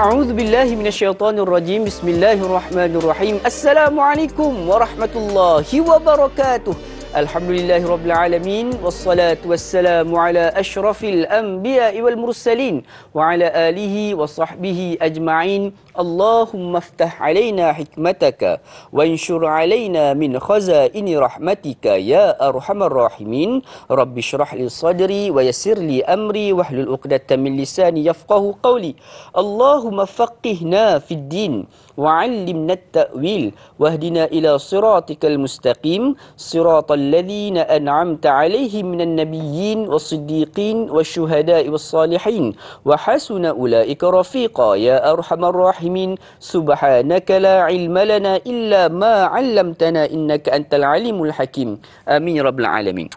A'udzu billahi minasyaitonir rajim. Bismillahirrahmanirrahim. Assalamualaikum warahmatullahi wabarakatuh. Alhamdulillahirabbil alamin wassalatu wassalamu ala asyrafil anbiya'i wal mursalin wa ala alihi wa sahbihi ajma'in. Allahumma iftah alaina hikmataka wa anshur alaina min khazaini rahmatika ya arhamar rahimin. Rabbi shrah li sadri wa yassir li amri wahlul 'uqdatam min lisani yafqahu qawli. Allahumma faqihna fid din wa 'allimna at-ta'wil wahdina ila siratikal mustaqim siratal ladzina an'amta 'alaihim minan nabiyyin was-siddiqin wasyuhada'i was-salihin wa hasuna ulaika rafiqa ya arhamar rahimin. Subhanaka la ilma lana illa ma 'allamtana innaka antal alimul hakim. Amin ya rabbal alamin.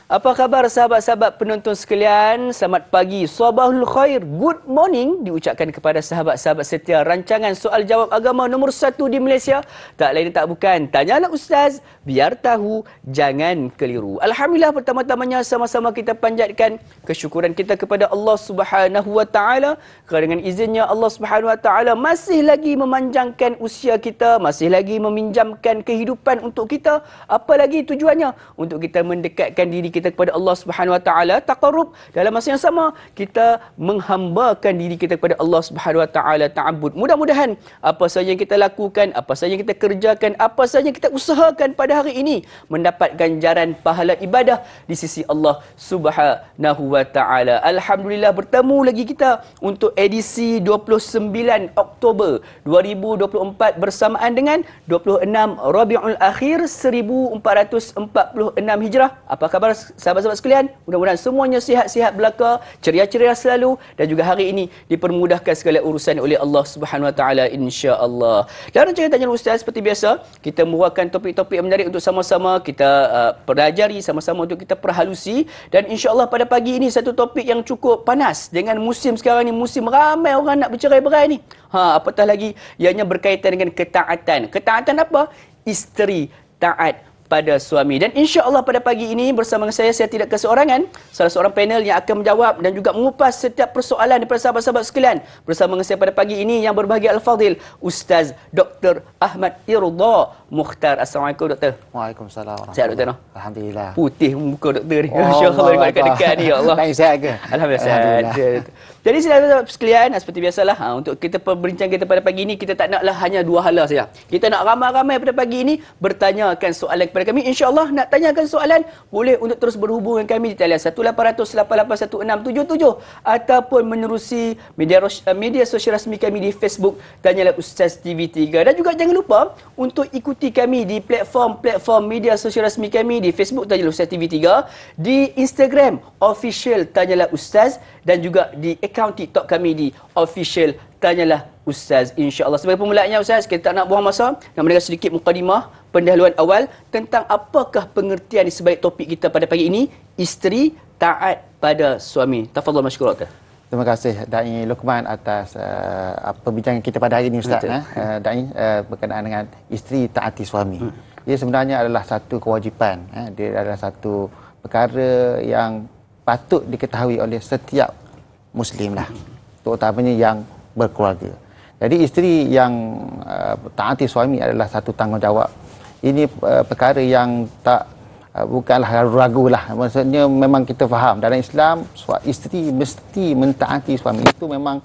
Apa khabar sahabat-sahabat penonton sekalian? Selamat pagi, sabahul khair, good morning diucapkan kepada sahabat-sahabat setia rancangan soal jawab agama nombor 1 di Malaysia. Tak lain tak bukan, tanyalah Ustaz, biar tahu, jangan keliru. Alhamdulillah, pertama-tamanya sama-sama kita panjatkan kesyukuran kita kepada Allah Subhanahu Wa Taala kerana dengan izinnya Allah Subhanahu Wa Taala masih lagi memanjangkan usia kita, masih lagi meminjamkan kehidupan untuk kita. Apa lagi tujuannya? Untuk kita mendekatkan diri kita kepada Allah Subhanahu Wa Taala, taqarrub. Dalam masa yang sama kita menghambakan diri kita kepada Allah Subhanahu Wa Taala, ta'abbud. Mudah-mudahan apa sahaja yang kita lakukan, apa sahaja yang kita kerjakan, apa sahaja yang kita usahakan pada hari ini mendapat ganjaran pahala ibadah di sisi Allah Subhanahu Wa Taala. Alhamdulillah, bertemu lagi kita untuk edisi 29 Oktober 2024 bersamaan dengan 26 Rabiul Akhir 1446 Hijrah. Apa khabar sahabat-sahabat sekalian? Mudah-mudahan semuanya sihat-sihat belaka, ceria-ceria selalu dan juga hari ini dipermudahkan segala urusan oleh Allah Subhanahu Wa Taala, insya-Allah. Dan rancangan Tanya Ustaz seperti biasa, kita membawakan topik-topik yang menarik untuk sama-sama kita pelajari, sama-sama untuk kita perhalusi. Dan insya-Allah pada pagi ini satu topik yang cukup panas dengan musim sekarang ni, musim ramai orang nak bercerai-berai ni. Apatah lagi ianya berkaitan dengan ketaatan. Ketaatan apa? Isteri taat pada suami. Dan insya-Allah pada pagi ini bersama dengan saya tidak keseorangan, salah seorang panel yang akan menjawab dan juga mengupas setiap persoalan daripada sahabat-sahabat sekalian. Bersama dengan saya pada pagi ini yang berbahagia Al-Fadhil Ustaz Dr. Ahmad Irda Mukhtar. Assalamualaikum Doktor. Waalaikumsalam. Sihat Doktor? Alhamdulillah. Putih muka Doktor ni. Masya-Allah, dekat-dekat ni, ya Allah. Baik, sihat ke? Alhamdulillah sihat. Jadi sahabat sekalian, seperti biasalah, untuk kita perbincangan kita pada pagi ini, kita tak naklah hanya dua hala saja. Kita nak ramai-ramai pada pagi ini bertanyakan soalan kepada kami. InsyaAllah nak tanyakan soalan, boleh untuk terus berhubung dengan kami di talian 1800881677 ataupun menerusi media sosial rasmi kami di Facebook Tanyalah Ustaz TV3. Dan juga jangan lupa untuk ikuti kami di platform media sosial rasmi kami di Facebook Tanyalah Ustaz TV3, di Instagram official Tanyalah Ustaz dan juga di akaun TikTok kami di official Tanyalah Ustaz, insya-Allah. Sebagai permulaannya Ustaz, kita tak nak buang masa, nak mendengar sedikit mukadimah, pendahuluan awal tentang apakah pengertian di sebalik topik kita pada pagi ini, isteri taat pada suami. Tafadhal masykur Doktor. Terima kasih Da'i Luqman atas perbincangan kita pada hari ini Ustaz. Da'i berkenaan dengan isteri taati suami. Ia sebenarnya adalah satu kewajipan. Dia adalah satu perkara yang patut diketahui oleh setiap Muslim lah, terutamanya yang berkeluarga. Jadi isteri yang taati suami adalah satu tanggungjawab. Ini perkara yang bukanlah ragu-ragu lah. Maksudnya memang kita faham dalam Islam isteri mesti mentaati suami. Itu memang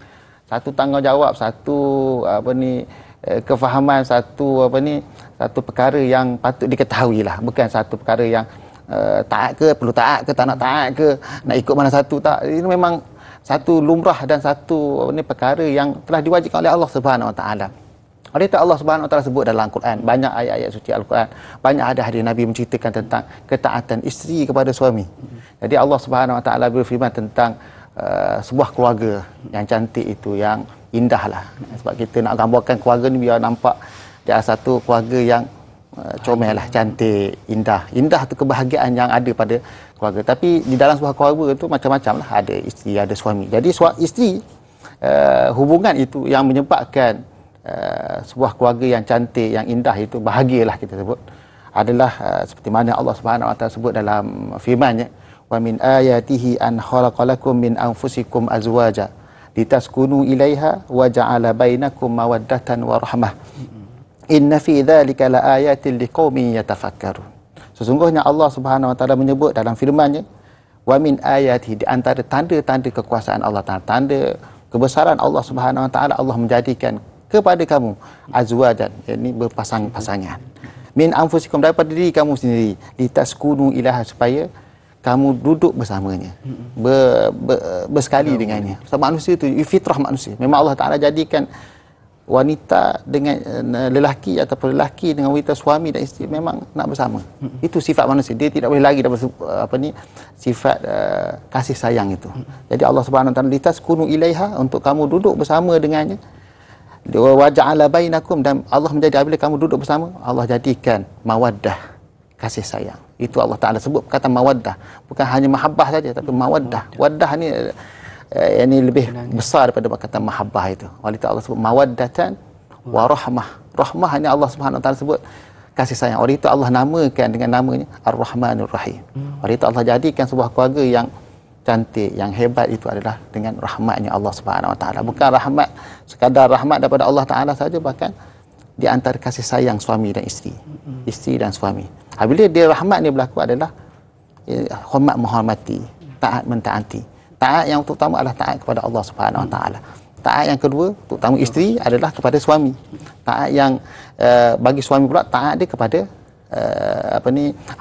satu tanggungjawab, satu kefahaman, satu perkara yang patut diketahui lah. Bukan satu perkara yang taat ke, perlu taat ke, tak nak taat ke, nak ikut mana satu, tak. Ini memang satu lumrah dan satu perkara yang telah diwajibkan oleh Allah Subhanahu Wa Taala. Oleh itu Allah Subhanahu Wa Taala sebut dalam Al-Quran, banyak ayat-ayat suci Al-Quran, banyak ada hadis Nabi menceritakan tentang ketaatan isteri kepada suami. Jadi Allah Subhanahu Wa Taala berfirman tentang sebuah keluarga yang cantik itu, yang indah lah. Sebab kita nak gambarkan keluarga ni biar nampak dia satu keluarga yang comel lah, cantik, indah. Indah tu kebahagiaan yang ada pada keluarga. Tapi di dalam sebuah keluarga tu macam-macam lah. Ada isteri, ada suami. Jadi isteri, hubungan itu yang menyebabkan sebuah keluarga yang cantik, yang indah itu, bahagialah kita sebut, adalah seperti mana Allah Subhanahu Wa Taala sebut dalam firman-Nya, wa min ayatihi an khalaqalakum min anfusikum azwaja litaskunu ilaiha wa ja'ala bainakum mawaddatan wa rahmah. Inna fi dzalika laayatin liqaumin yatafakkarun. Sesungguhnya Allah Subhanahu wa taala menyebut dalam firman-Nya, wa min ayatihi, di antara tanda-tanda kekuasaan Allah Taala, tanda kebesaran Allah Subhanahu wa taala, Allah menjadikan kepada kamu azwajan, yakni berpasang-pasangan, min anfusikum, daripada diri kamu sendiri, litaskunu ilaha, supaya kamu duduk bersamanya, bersekali dengannya. Sebab manusia itu fitrah manusia. Memang Allah Taala jadikan wanita dengan lelaki ataupun lelaki dengan wanita, suami dan isteri, memang nak bersama. Itu sifat manusia. Dia tidak boleh lagi dapat sifat kasih sayang itu. Jadi Allah Subhanahu wa taala, litaskunu ilaiha, untuk kamu duduk bersama dengannya. Wa ja'ala bainakum, dan Allah menjadi, apabila kamu duduk bersama, Allah jadikan mawaddah, kasih sayang. Itu Allah Taala sebut kata mawaddah, bukan hanya mahabbah saja, tapi mawaddah. Waddah ni ini lebih besar daripada kata mahabbah itu. Oleh itu Allah sebut mawaddatan wa rahmah. Rahmah ni Allah Subhanahu wa taala sebut kasih sayang. Oleh itu Allah namakan dengan namanya Ar-Rahmanur Rahim. Oleh itu Allah jadikan sebuah keluarga yang cantik, yang hebat itu adalah dengan rahmatnya Allah Subhanahu wa taala. Bukan rahmat sekadar rahmat daripada Allah Taala saja, bahkan di antara kasih sayang suami dan isteri, isteri dan suami. Apabila dia rahmat ni berlaku adalah hormat menghormati, taat mentaati. Taat yang terutama adalah taat kepada Allah Subhanahu wa taala. Taat yang kedua, terutama isteri, adalah kepada suami. Taat yang bagi suami pula, taat dia kepada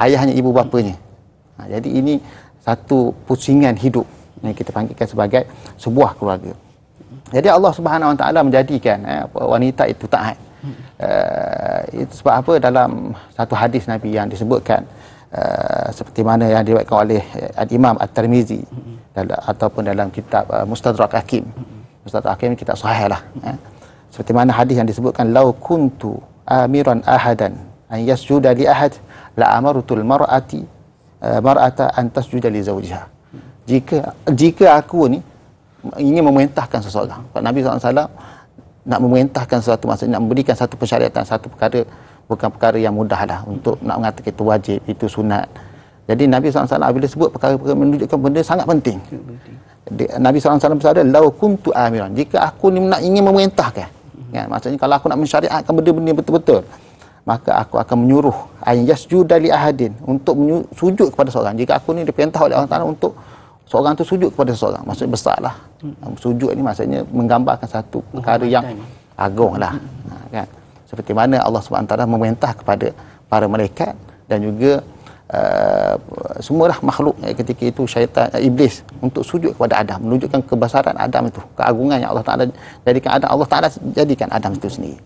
ayahnya, ibu bapanya. Jadi ini satu pusingan hidup yang kita panggilkan sebagai sebuah keluarga. Jadi Allah Subhanahu wa taala menjadikan wanita itu taat. Itu sebab apa, dalam satu hadis Nabi yang disebutkan seperti mana yang diriwayatkan oleh Imam At-Tirmizi ataupun dalam kitab Mustadrak Hakim. Mustadrak Hakim kitab sahih lah. Seperti mana hadis yang disebutkan, lau kuntu amiran ahadan an yasjuda li ahad la amartul mar'ata an tasjuda li zawjiha. Jika aku ni ingin memerintahkan seseorang, Nabi SAW nak memerintahkan sesuatu, maksudnya nak memberikan satu persyaratan, satu perkara, bukan perkara yang mudah lah untuk nak mengatakan itu wajib, itu sunat. Jadi Nabi SAW bila sebut perkara-perkara menunjukkan benda sangat penting. Nabi SAW bersabda, lau kuntu amiran, jika aku ni nak ingin memerintahkan, kan? Maksudnya kalau aku nak mensyariatkan benda-benda betul-betul, maka aku akan menyuruh an yasjuda li ahadin, untuk sujud kepada seorang. Jika aku ni diperintah oleh Allah Taala untuk seorang tu sujud kepada seorang, maksudnya besarlah. Sujud ni maksudnya menggambarkan satu perkara yang agung lah, kan? Seperti mana Allah Subhanahu Wa Taala memerintah kepada para malaikat dan juga semualah makhluk ketika itu, syaitan, iblis, untuk sujud kepada Adam, menunjukkan kebesaran Adam itu, keagungan yang Allah Taala jadikan Adam. Allah Taala jadikan Adam itu sendiri.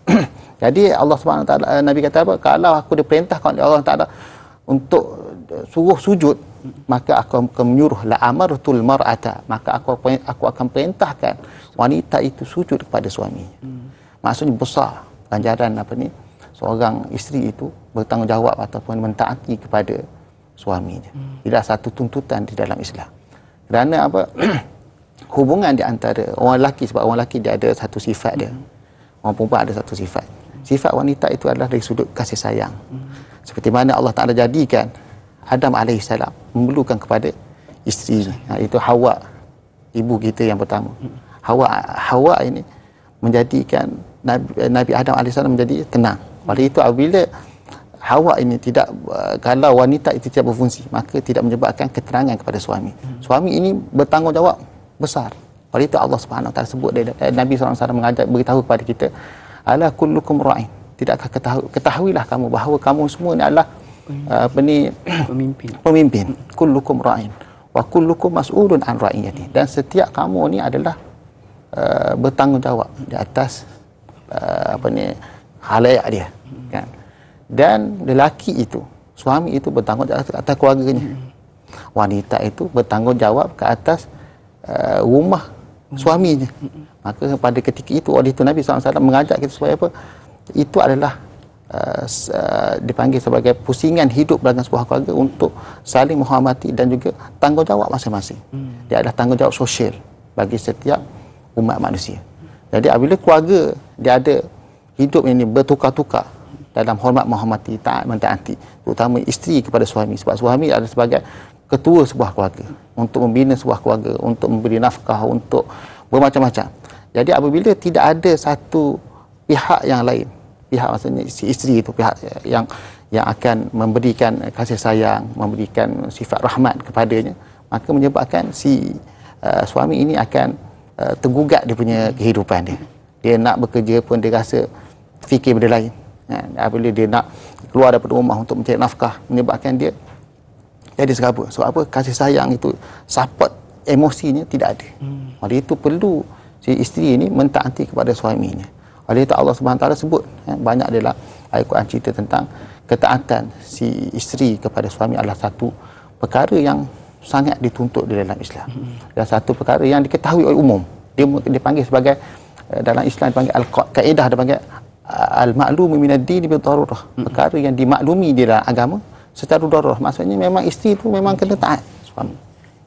Jadi Allah Subhanahu Wa Taala, Nabi kata apa, kalau aku diperintahkan oleh Allah Taala untuk suruh sujud, maka aku akan menyuruh la amartul mar'ata, maka aku akan perintahkan wanita itu sujud kepada suaminya. Maksudnya besar ganjaran seorang isteri itu bertanggungjawab ataupun mentaati kepada suaminya. Tidak satu tuntutan di dalam Islam. Kerana apa? Hubungan di antara orang lelaki, sebab orang lelaki dia ada satu sifat dia. Orang perempuan ada satu sifat. Sifat wanita itu adalah dari sudut kasih sayang. Seperti mana Allah Ta'ala jadikan Adam AS memerlukan kepada isterinya. Itu Hawa, ibu kita yang pertama. Hawa ini menjadikan Nabi Adam AS menjadi tenang. Oleh itu apabila Hawa ini tidak, kalau wanita itu tidak berfungsi, maka tidak menyebabkan keterangan kepada suami. Suami ini bertanggungjawab besar. Oleh itu Allah Subhanahu Wa Taala sebut, Nabi SAW mengajak, beritahu kepada kita, ala kullukum ra'in, tidakkah ketahuilah kamu bahawa kamu semua ini adalah pemimpin. Kullukum ra'in wa kullukum mas'ulun an ra'iyati, dan setiap kamu ni adalah bertanggungjawab di atas khalayak dia, kan? Dan lelaki itu, suami itu bertanggungjawab atas keluarganya. Wanita itu bertanggungjawab ke atas rumah suaminya. Maka pada ketika itu, oleh itu Nabi SAW mengajak kita supaya apa? Itu adalah dipanggil sebagai pusingan hidup dalam sebuah keluarga, untuk saling menghormati dan juga tanggungjawab masing-masing. Dia adalah tanggungjawab sosial bagi setiap umat manusia. Jadi apabila keluarga dia ada hidup ini bertukar-tukar dalam hormat menghormati, taat mentaati, terutama isteri kepada suami, sebab suami adalah sebagai ketua sebuah keluarga, untuk membina sebuah keluarga, untuk memberi nafkah, untuk bermacam-macam. Jadi apabila tidak ada satu pihak yang lain, pihak maksudnya si isteri itu, pihak yang akan memberikan kasih sayang, memberikan sifat rahmat kepadanya, maka menyebabkan si suami ini akan tergugat dia punya kehidupan dia. Dia nak bekerja pun dia rasa fikir benda lain. Apabila dia nak keluar daripada rumah untuk mencari nafkah, menyebabkan dia jadi seraba. Sebab apa? Kasih sayang itu, support emosinya tidak ada. Oleh itu perlu si isteri ini mentaati kepada suaminya. Oleh itu Allah Subhanahu Wa Taala sebut banyak dalam Al-Quran cerita tentang ketaatan si isteri kepada suami adalah satu perkara yang sangat dituntut di dalam Islam. Dan satu perkara yang diketahui oleh umum. Dia dipanggil sebagai dalam Islam dipanggil al-kaedah, dipanggil al-ma'lum min ad-din bi darurah. Perkara yang dimaklumi di dalam agama secara darurah. Maksudnya memang isteri itu memang kena taat suami.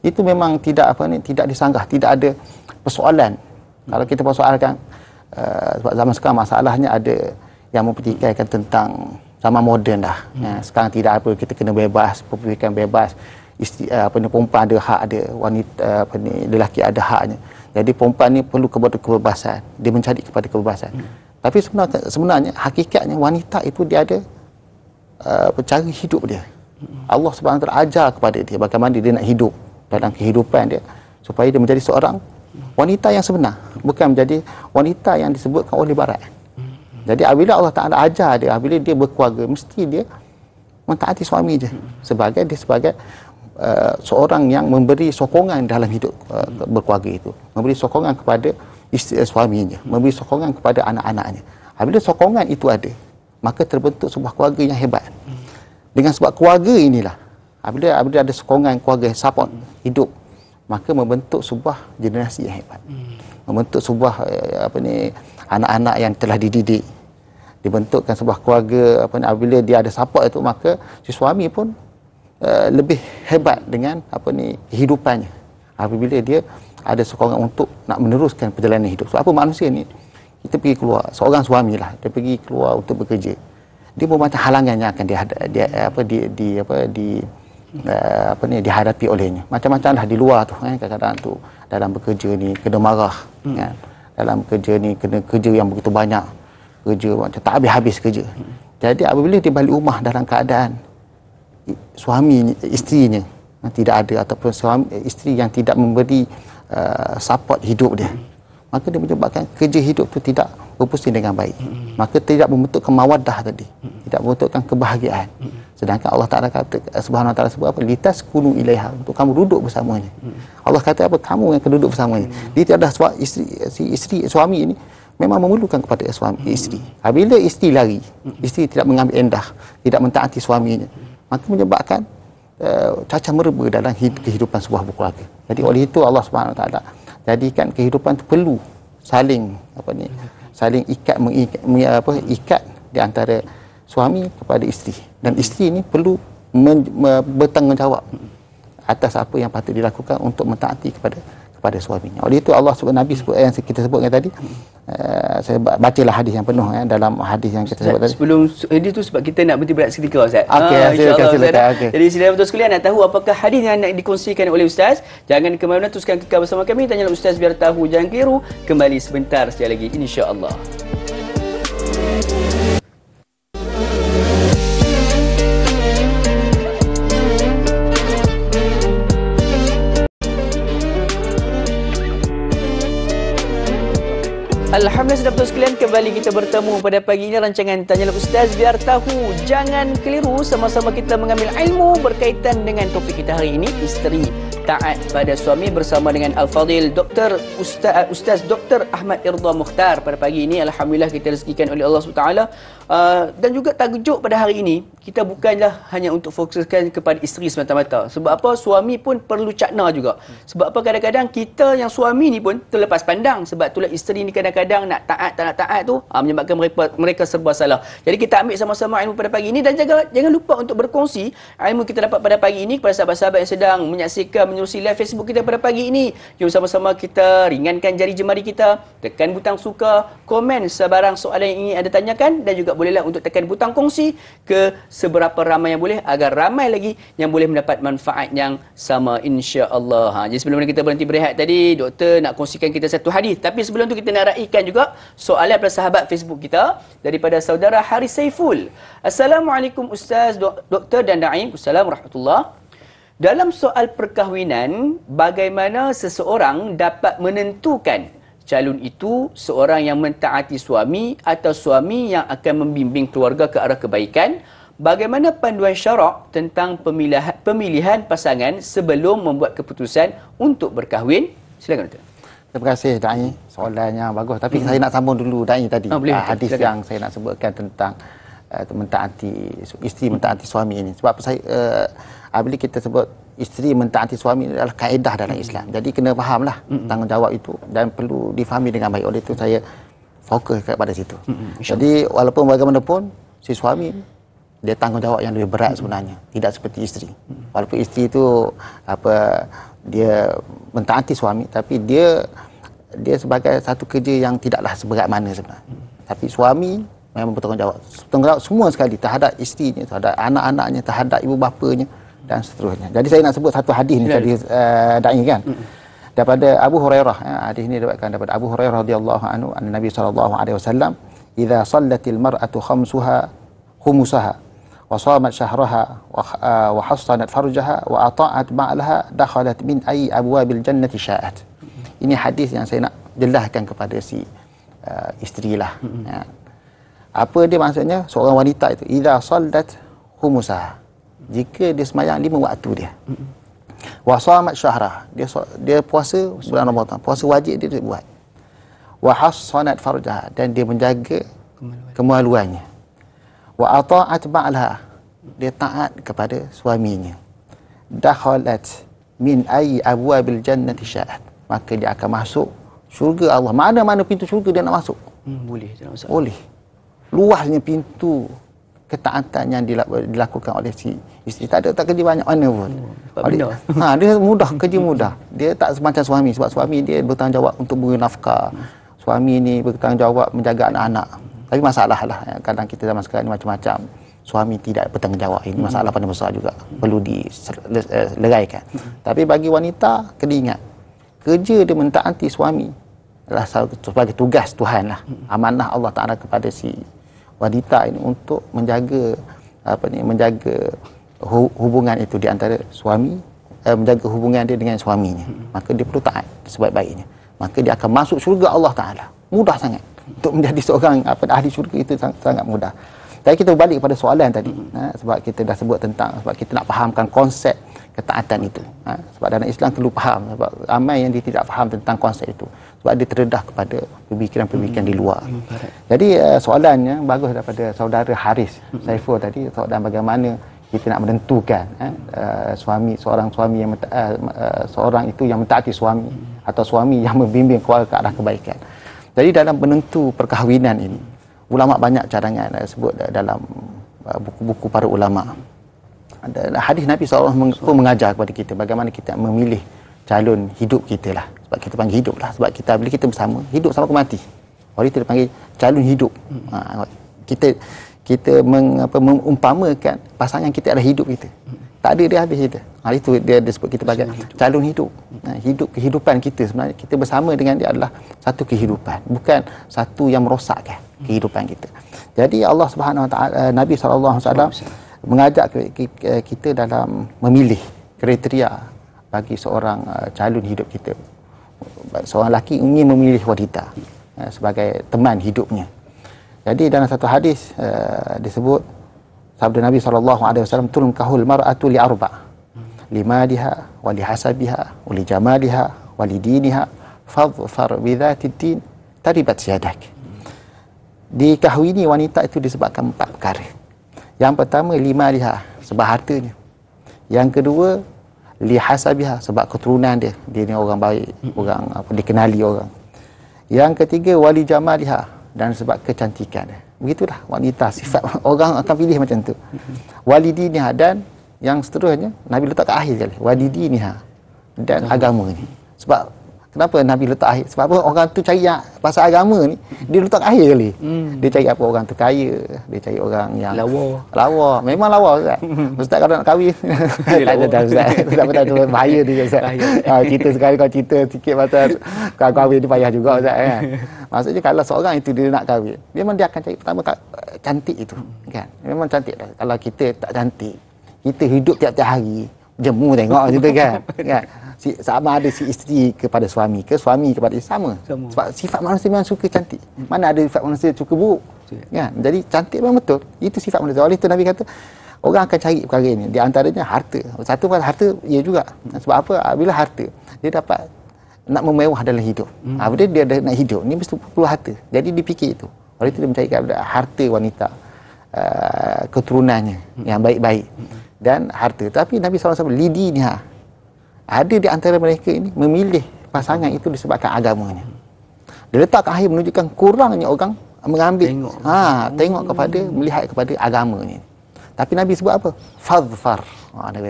Itu memang tidak tidak disanggah, tidak ada persoalan. Kalau kita persoalkan sebab zaman sekarang masalahnya ada yang mempertikaikan tentang zaman moden dah. Sekarang tidak apa, kita kena bebas, pemikiran bebas. Perempuan ada hak, ada wanita lelaki ada haknya. Jadi perempuan ni perlu kepada kebebasan. Dia mencari kepada kebebasan. Tapi sebenarnya hakikatnya wanita itu dia ada cara hidup dia. Allah Subhanahu Wa Taala ajar kepada dia bagaimana dia nak hidup dalam kehidupan dia supaya dia menjadi seorang wanita yang sebenar, bukan menjadi wanita yang disebutkan oleh barat. Jadi apabila Allah Taala ajar dia, apabila dia berkeluarga, mesti dia mentaati suami dia sebagai seorang yang memberi sokongan dalam hidup berkeluarga itu, memberi sokongan kepada isteri suaminya, memberi sokongan kepada anak-anaknya. Apabila sokongan itu ada, maka terbentuk sebuah keluarga yang hebat. Dengan sebab keluarga inilah, apabila ada sokongan keluarga support hidup, maka membentuk sebuah generasi yang hebat. Membentuk sebuah anak-anak yang telah dididik. Dibentukkan sebuah keluarga apabila dia ada support itu, maka si suami pun lebih hebat dengan kehidupannya. Apabila dia ada sokongan untuk nak meneruskan perjalanan hidup. Sebab apa manusia ni, kita pergi keluar, seorang suami lah, dia pergi keluar untuk bekerja. Dia bermacam halangan yang akan dihadapi olehnya. Macam-macam lah di luar tu kadang-kadang tu dalam bekerja ni kena marah kan? Dalam bekerja ni kena kerja yang begitu banyak, kerja macam tak habis-habis kerja. Jadi apabila dia balik rumah dalam keadaan suami isterinya tidak ada, ataupun isteri yang tidak memberi support hidup dia, maka dia menyebabkan kerja hidup tu tidak berpusing dengan baik. Maka tidak membentukkan mawaddah tadi, tidak membentukkan kebahagiaan. Sedangkan Allah Taala kata, Subhanahu Wa Taala sebut apa? Litaskunu ilaiha, untuk kamu duduk bersamanya. Allah kata apa? Kamu yang akan duduk bersamanya. Dia tidak ada suami ini memang memerlukan kepada suami isteri. Apabila isteri lari, isteri tidak mengambil endah, tidak mentaati suaminya, maka menyebabkan cacat mereba dalam kehidupan sebuah berkeluarga. Jadi oleh itu Allah Subhanahu Wa Taala jadikan kehidupan itu perlu saling ikat di antara suami kepada isteri, dan isteri ini perlu bertanggungjawab atas apa yang patut dilakukan untuk mentaati kepada suaminya. Oleh itu Allah sebut, Nabi sebut yang kita sebutkan tadi. Saya bacalah hadis yang penuh dalam hadis yang kita sebut tadi. Sebelum hadis tu, sebab kita nak berhenti berat seketika Ustaz. Okey, silakan. Okay. Jadi sila betul sekalian nak tahu apakah hadis yang nak dikongsikan oleh Ustaz. Jangan ke mana-mana, teruskan kekal bersama kami. Tanyalah Ustaz biar tahu, jangan keliru. Kembali sebentar sekali lagi, insya-Allah. Alhamdulillah, sudah betul sekalian, kembali kita bertemu pada pagi ini rancangan Tanyalah Ustaz biar tahu, jangan keliru. Sama-sama kita mengambil ilmu berkaitan dengan topik kita hari ini, isteri taat pada suami, bersama dengan Al-Fadil Ustaz Dr. Ahmad Irda Mukhtar pada pagi ini. Alhamdulillah kita rezekikan oleh Allah SWT. Dan juga tajuk pada hari ini, kita bukanlah hanya untuk fokuskan kepada isteri semata-mata. Sebab apa? Suami pun perlu cakna juga. Sebab apa? Kadang-kadang kita yang suami ni pun terlepas pandang. Sebab itulah isteri ni kadang-kadang nak taat tak nak taat tu menyebabkan mereka serba salah. Jadi kita ambil sama-sama ilmu pada pagi ini dan jangan lupa untuk berkongsi ilmu kita dapat pada pagi ini kepada sahabat-sahabat yang sedang menyaksikan menerusi live Facebook kita pada pagi ini. Jom sama-sama kita ringankan jari jemari kita, tekan butang suka, komen sebarang soalan yang ingin anda tanyakan dan juga bolehlah untuk tekan butang kongsi ke seberapa ramai yang boleh agar ramai lagi yang boleh mendapat manfaat yang sama insya-Allah. Jadi sebelum kita berhenti berehat tadi, doktor nak kongsikan kita satu hadis. Tapi sebelum tu kita nak raikan juga soalan pada sahabat Facebook kita daripada saudara Haris Saiful. Assalamualaikum Ustaz, Doktor dan Daim. Assalamualaikum warahmatullahi. Dalam soal perkahwinan, bagaimana seseorang dapat menentukan calon itu seorang yang mentaati suami atau suami yang akan membimbing keluarga ke arah kebaikan? Bagaimana panduan syarak tentang pemilihan pasangan sebelum membuat keputusan untuk berkahwin? Silakan Doktor. Terima kasih Da'i, soalannya bagus. Tapi saya nak sambung dulu Da'i tadi. Hadis silakan. Yang saya nak sebutkan tentang isteri mentaati suami ini. Sebab saya bila kita sebut isteri mentaati suami adalah kaedah dalam Islam. Jadi kena fahamlah tanggungjawab itu dan perlu difahami dengan baik. Oleh itu saya fokus kepada situ. Jadi walaupun bagaimanapun si suami dia tanggungjawab yang lebih berat sebenarnya, tidak seperti isteri. Walaupun isteri itu dia mentaati suami, tapi dia sebagai satu kerja yang tidaklah seberat mana sebenarnya. Tapi suami memang bertanggungjawab semua sekali terhadap isterinya, terhadap anak-anaknya, terhadap ibu bapanya dan seterusnya. Jadi saya nak sebut satu hadis ni tadi Da'i kan. Daripada Abu Hurairah, hadis ini diriwayatkan daripada Abu Hurairah radhiyallahu anhu, Nabi sallallahu alaihi wasallam, "Idza sallatil mar'atu khumusaha wa shamat syahraha wa hassanat farjaha wa ata'at ba'laha dakhalat min ayyi abwabil jannati sya'at." Ini hadis yang saya nak jelaskan kepada si isteri lah. Ya. Apa dia maksudnya? Seorang wanita itu idza sallat khumusaha, jika dia sembahyang 5 waktu dia. Wa shamat syahraha, dia puasa bulan Ramadan, puasa wajib dia buat. Wa hassanat farjaha, dan dia menjaga kemaluannya. Wa ata'at ba'laha, dia taat kepada suaminya. Dakhalat min ayyi abwabil jannati sya'at, maka dia akan masuk syurga Allah. Mana-mana pintu syurga dia nak masuk. Boleh, tak masalah. Boleh. Luasnya pintu ketaatan yang dilakukan oleh si isteri. Tak kerja banyak mana pun. Dia mudah, kerja mudah. Dia tak semacam suami, sebab suami dia bertanggungjawab untuk beri nafkah. Suami ni bertanggungjawab menjaga anak-anak. Tapi masalah lah, kadang kita zaman sekarang ni macam-macam. Suami tidak bertanggungjawab. Ini masalah paling besar juga. Perlu dileraikan. Tapi bagi wanita, kena ingat, kerja dia mentaati suami adalah sebagai tugas Tuhan lah. Amanah Allah Ta'ala kepada si wanita ini untuk menjaga hubungan itu di antara suami, menjaga hubungan dia dengan suaminya. Maka dia perlu taat sebaik-baiknya. Maka dia akan masuk syurga Allah Ta'ala. Mudah sangat. Untuk menjadi seorang ahli syurga itu sangat mudah. Tapi kita berbalik kepada soalan tadi, sebab kita dah sebut sebab kita nak fahamkan konsep ketaatan itu. Sebab dalam Islam perlu faham, sebab ramai yang dia tidak faham tentang konsep itu. Sebab dia terdedah kepada pemikiran-pemikiran di luar. Jadi soalannya bagus daripada saudara Haris Saiful tadi, soalan bagaimana kita nak menentukan seorang itu yang mentaati suami atau suami yang membimbing keluarga ke arah kebaikan. Jadi dalam menentu perkahwinan ini, ulama banyak cadangan sebut dalam buku-buku para ulama. Hadis Nabi SAW pun mengajar kepada kita bagaimana kita memilih calon hidup kita lah. Sebab kita panggil hidup lah. Sebab bila kita bersama, hidup sampai mati. Orang itu dipanggil calon hidup. Kita mengumpamakan pasangan kita adalah hidup kita. Tak ada dia habis kita. Itu dia disebut kita sebagai calon hidup. Kehidupan kita sebenarnya, kita bersama dengan dia adalah satu kehidupan. Bukan satu yang merosakkan kehidupan kita. Jadi Allah Subhanahu Wa Taala, Nabi SAW mengajak kita dalam memilih kriteria bagi seorang calon hidup kita. Seorang lelaki ingin memilih wanita sebagai teman hidupnya. Jadi dalam satu hadis disebut sabda Nabi SAW, "Tunkahul mar'atu li arba', limaliha wa li hasabiha wa li jamaliha wa li diniha fadhfar bi dzatid din taribat yadak." Dikahwini wanita itu disebabkan 4 perkara. Yang pertama, limaliha, sebab hartanya. Yang kedua, li hasabiha, sebab keturunan dia. Dia ni orang baik, orang dikenali orang. Yang ketiga wali jamaliha, dan sebab kecantikan dia. Begitulah wanita, sifat orang akan pilih macam tu. Wali diniha, dan yang seterusnya Nabi letak kat akhir sekali, wali diniha, dan agama ni. Sebab kenapa Nabi letak akhir? Sebab apa? Orang tu cari yang pasal agama ni, dia letak akhir kali. Dia cari apa? Orang tu kaya, dia cari orang yang lawa. Memang lawa Ustaz. Ustaz kalau nak kahwin tak ada dah Ustaz. Tak betul bahaya dia Ustaz. Cerita sekali kau cerita sikit pasal kau kahwin ni payah juga Ustaz kan. Maksudnya kalau seorang itu dia nak kahwin, memang dia akan cari pertama cantik itu kan. Memang cantik dah. Kalau kita tak cantik, kita hidup tiap-tiap hari jemu tengok gitu kan. Sama ada si isteri kepada suami ke suami kepada isteri, sama. Sebab sifat manusia memang suka cantik. Mana ada sifat manusia suka buruk kan. Jadi cantik memang betul, itu sifat manusia. Oleh itu Nabi kata orang akan cari perkara ini, di antaranya harta. Satu pasal harta ia juga. Sebab apa? Bila harta dia dapat nak memewah dalam hidup. Bila dia nak hidup ni mesti perlu harta. Jadi dipikir itu. Oleh itu dia mencari harta wanita, keturunannya yang baik-baik dan harta. Tapi Nabi SAW lidiniha, ada di antara mereka ini memilih pasangan itu disebabkan agamanya. Dia letak ke akhir menunjukkan kurangnya orang mengambil tengok kepada, melihat kepada agamanya. Tapi Nabi sebut apa? Fadfar.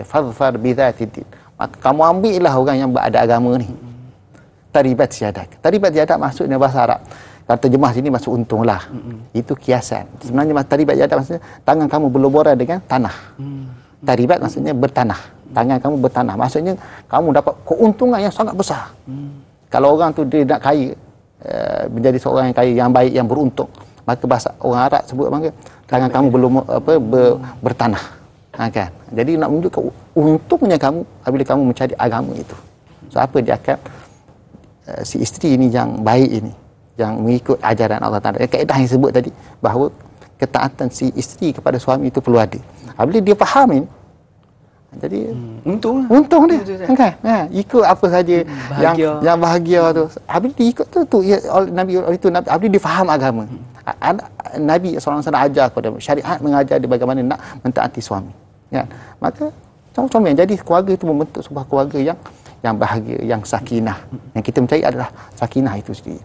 Fadfar bidzatid. Maka kamu ambillah orang yang berada agama ni. Taribat syadak. Taribat syadak maksudnya bahasa Arab. Kalau terjemah sini maksud untunglah. Itu kiasan. Sebenarnya taribat syadak maksudnya tangan kamu berloboran dengan tanah. Taribat maksudnya bertanah. Tangan kamu bertanah. Maksudnya kamu dapat keuntungan yang sangat besar. Kalau orang tu dia nak kaya, menjadi seorang yang kaya, yang baik, yang beruntung, maka bahasa orang Arab sebut apa? Tangan kamu belum bertanah. Kan? Jadi nak menunjukkan untungnya kamu apabila kamu mencari agama itu. So apa dia akan si isteri ini yang baik ini, yang mengikut ajaran Allah Taala. Kaedah yang sebut tadi bahawa ketaatan si isteri kepada suami itu perlu ada. Apabila dia faham ini, jadi untung dia kan. Ikut apa saja yang bahagia tu. Habis dia ikut tu ya, Nabi itu Nabi dia faham agama. Nabi SAW ajar kepada syariat, mengajar dia bagaimana nak mentaati suami kan. Maka comel jadi keluarga itu membentuk sebuah keluarga yang bahagia, yang sakinah. Yang kita mencari adalah sakinah itu sendiri.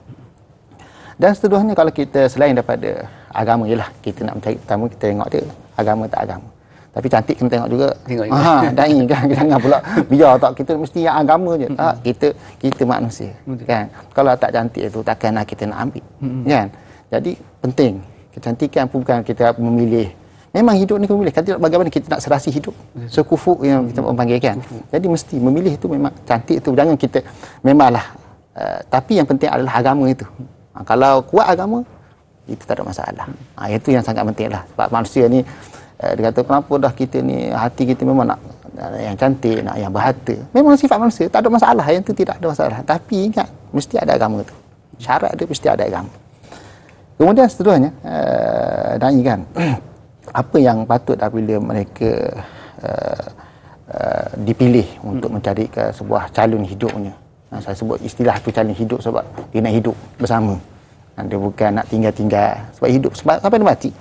Dan seterusnya kalau kita selain daripada agama, ialah kita nak mencari pertama kita tengok dia agama tak agama. Tapi cantik kena tengok juga. Dai kan, jangan pula biar tak kita mesti yang agama je. Tak, kita manusia. Kan. Kalau tak cantik itu takkanlah kita nak ambil. Kan. Jadi penting. Kecantikan pun bukan kita memilih. Memang hidup ni memilih. Kan bagaimana kita nak serasi hidup. Sekufu yang kita panggilkan. Jadi mesti memilih itu memang cantik itu jangan kita memanglah. Tapi yang penting adalah agama itu. Kalau kuat agama itu tak ada masalah. Itu yang sangat pentinglah. Sebab manusia ni dia kata kenapa dah kita ni hati kita memang nak yang cantik, nak yang berharta. Memang sifat manusia, tak ada masalah. Yang tu tidak ada masalah. Tapi ingat, mesti ada agama tu. Syarat dia mesti ada agama. Kemudian seterusnya, Dai kan, apa yang patut apabila mereka dipilih untuk mencari ke sebuah calon hidupnya. Saya sebut istilah tu calon hidup sebab dia nak hidup bersama. Dia bukan nak tinggal-tinggal sebab hidup sampai dia mati.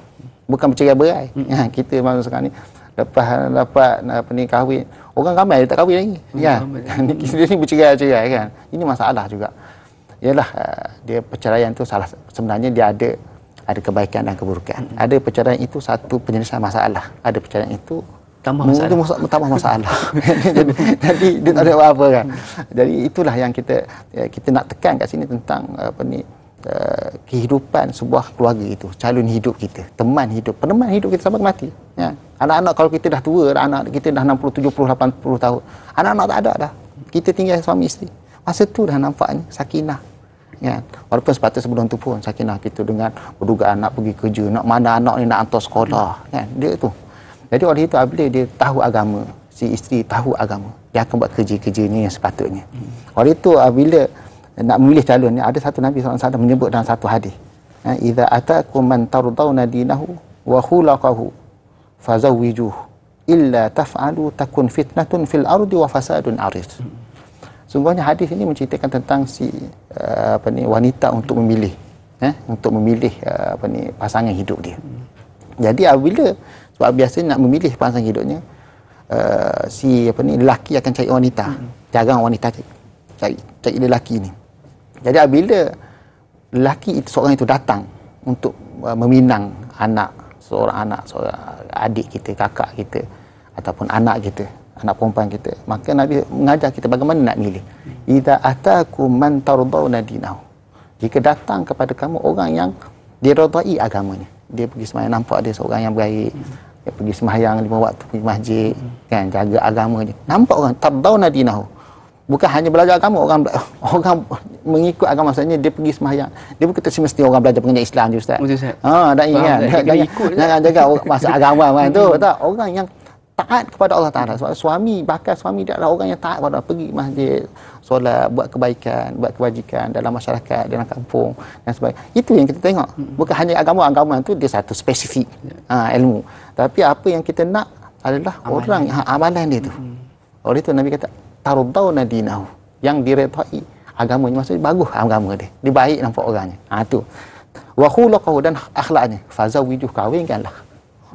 Bukan bercerai-berai. Kita masa sekarang ni dapat apa ni kahwin, orang ramai dia tak kahwin lagi. Kan? Dia ni bercerai-cerai kan. Ini masalah juga. Ialah dia perceraian tu salah, sebenarnya dia ada kebaikan dan keburukan. Ada perceraian itu satu penyelesaian masalah. Ada perceraian itu tambah masalah. Jadi dia tak ada apa-apa kan. Jadi itulah yang kita nak tekan kat sini tentang apa ni kehidupan sebuah keluarga itu, calon hidup kita, teman hidup kita sampai mati. Ya. Anak-anak kalau kita dah tua, anak kita dah 60, 70, 80 tahun, anak-anak tak ada dah. Kita tinggal suami isteri. Masa tu dah nampaknya sakinah. Ya. Walaupun sepatutnya sebelum tu pun sakinah kita dengan berdugaan nak pergi kerja, nak mana anak ni nak hantar sekolah, kan? Dia tu. Jadi oleh itu apabila dia tahu agama, si isteri tahu agama, dia akan buat kerja-kerja ni yang sepatutnya. Oleh itu apabila nak memilih calon ni, ada satu Nabi SAW menyebut dalam satu hadis, idza atakum man tardawna dinahu wa khulaqahu fazawwijuhu illa taf'alu takun fitnatun fil ardi wa fasadun arid. Sungguhnya hadis ini menceritakan tentang si wanita untuk memilih pasangan hidup dia. Jadi apabila sebab biasanya nak memilih pasangan hidupnya, lelaki akan cari wanita, jarang wanita cari lelaki ni. Jadi apabila lelaki itu, seorang itu datang untuk meminang seorang adik kita, kakak kita, ataupun anak kita, anak perempuan kita, maka Nabi mengajar kita bagaimana nak milih. Idza atakum man tardawna dinahu, jika datang kepada kamu orang yang diredai agamanya, dia pergi sembahyang, nampak dia seorang yang baik, dia pergi sembahyang 5 waktu, pergi masjid, kan, jaga agamanya, nampak orang tardawna dinahu, bukan hanya belajar agama, orang mengikut agama, maksudnya dia pergi sembahyang, dia bukan mesti orang belajar pengajian Islam je, Ustaz. Betul, Ustaz. Tak ingat, jangan jaga masuk agama kan tu, tak, orang yang taat kepada Allah Ta'ala. Sebab bakal suami dia adalah orang yang taat kepada Allah, pergi masjid, solat, buat kebaikan, buat kebajikan dalam masyarakat, dalam kampung dan sebagainya. Itu yang kita tengok. Bukan hanya agama tu dia satu spesifik ilmu, tapi apa yang kita nak adalah orang yang amalan dia tu. Oleh itu Nabi kata tardawna dinahu, yang diredai agamanya, maksudnya bagus agama dia, dia baik nampak orangnya. Tu. Wa khuluquhu, dan akhlaknya. Fazawiju, kahwinkanlah.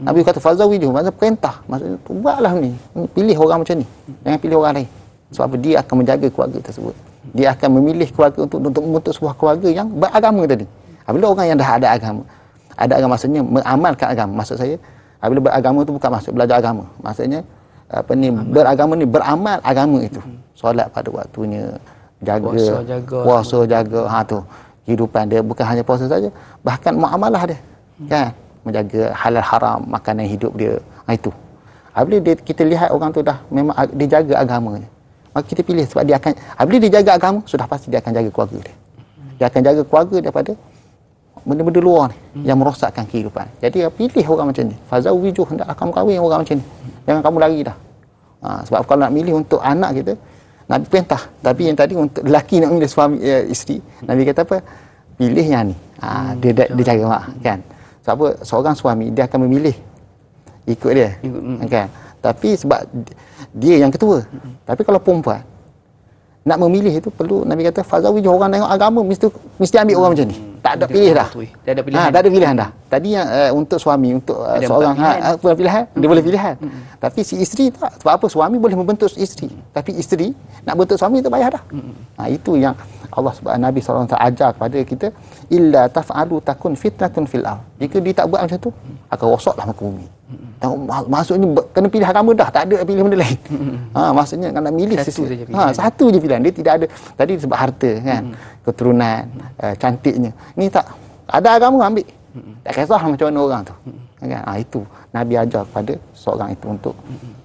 Nabi kata fazawiju, maksudnya perintah, maksudnya buatlah ni, pilih orang macam ni, jangan pilih orang lain. Sebab apa? Dia akan menjaga keluarga tersebut. Dia akan memilih keluarga untuk membentuk sebuah keluarga yang beragama tadi. Bila orang yang dah ada agama maksudnya mengamalkan agama. Maksud saya, bila beragama tu bukan maksud belajar agama. Maksudnya beragama ni beramal agama itu. Solat pada waktunya, puasa jaga, tu. Kehidupan dia bukan hanya puasa saja, bahkan muamalah dia. Kan? Menjaga halal haram makanan hidup dia. Itu. Bila kita lihat orang tu dah memang dia jaga agamanya, maka kita pilih, sebab dia akan, bila dia jaga agama, sudah pasti dia akan jaga keluarga dia. Dia akan jaga keluarga daripada benda-benda luar ni yang merosakkan kehidupan. Jadi pilih orang macam ni. Fazawiju, hendaklah kamu kahwin orang macam ni. Jangan kamu lari dah. Sebab kalau nak milih untuk anak kita, Nabi perintah. Tapi yang tadi untuk lelaki nak milih suami isteri, Nabi kata apa? Pilih yang ni. Dia jaga mak, kan. Sebab apa? Seorang suami dia akan memilih ikut dia, kan. Tapi sebab dia yang ketua. Tapi kalau perempuan nak memilih itu perlu, Nabi kata fazawiju, orang tengok agama mesti ambil orang macam ni. Tak ada pilih dah. Tak ada pilihan dah. Tadi yang untuk suami, untuk seorang pilihan, dia boleh pilihan. Tapi si isteri tak. Sebab apa? Suami boleh membentuk isteri, tapi isteri nak bentuk suami tu payah dah. Itu yang Allah Nabi SAW ajar kepada kita, illa taf'alu takun fitnatun fil ard. Jika dia tak buat macam tu, akan rosaklah muka bumi. Maksudnya kena pilih agama dah, tak ada pilih benda lain. Maksudnya nak milih satu je pilihan. Dia tidak ada tadi sebab harta, kan, keturunan, cantiknya. Ni tak ada agama, ambil. Tak kisah macam mana orang tu. Kan? Itu Nabi ajar kepada seorang itu untuk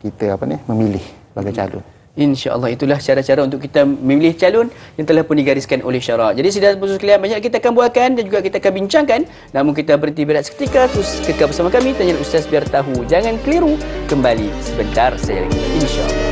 kita memilih sebagai calon. InsyaAllah itulah cara-cara untuk kita memilih calon yang telah pun digariskan oleh syarak. Jadi saudara penonton sekalian, banyak kita akan buatkan dan juga kita akan bincangkan. Namun kita berhenti berehat seketika, terus kekal bersama kami. Tanya Ustaz biar tahu. Jangan keliru, kembali sebentar saja lagi, InsyaAllah.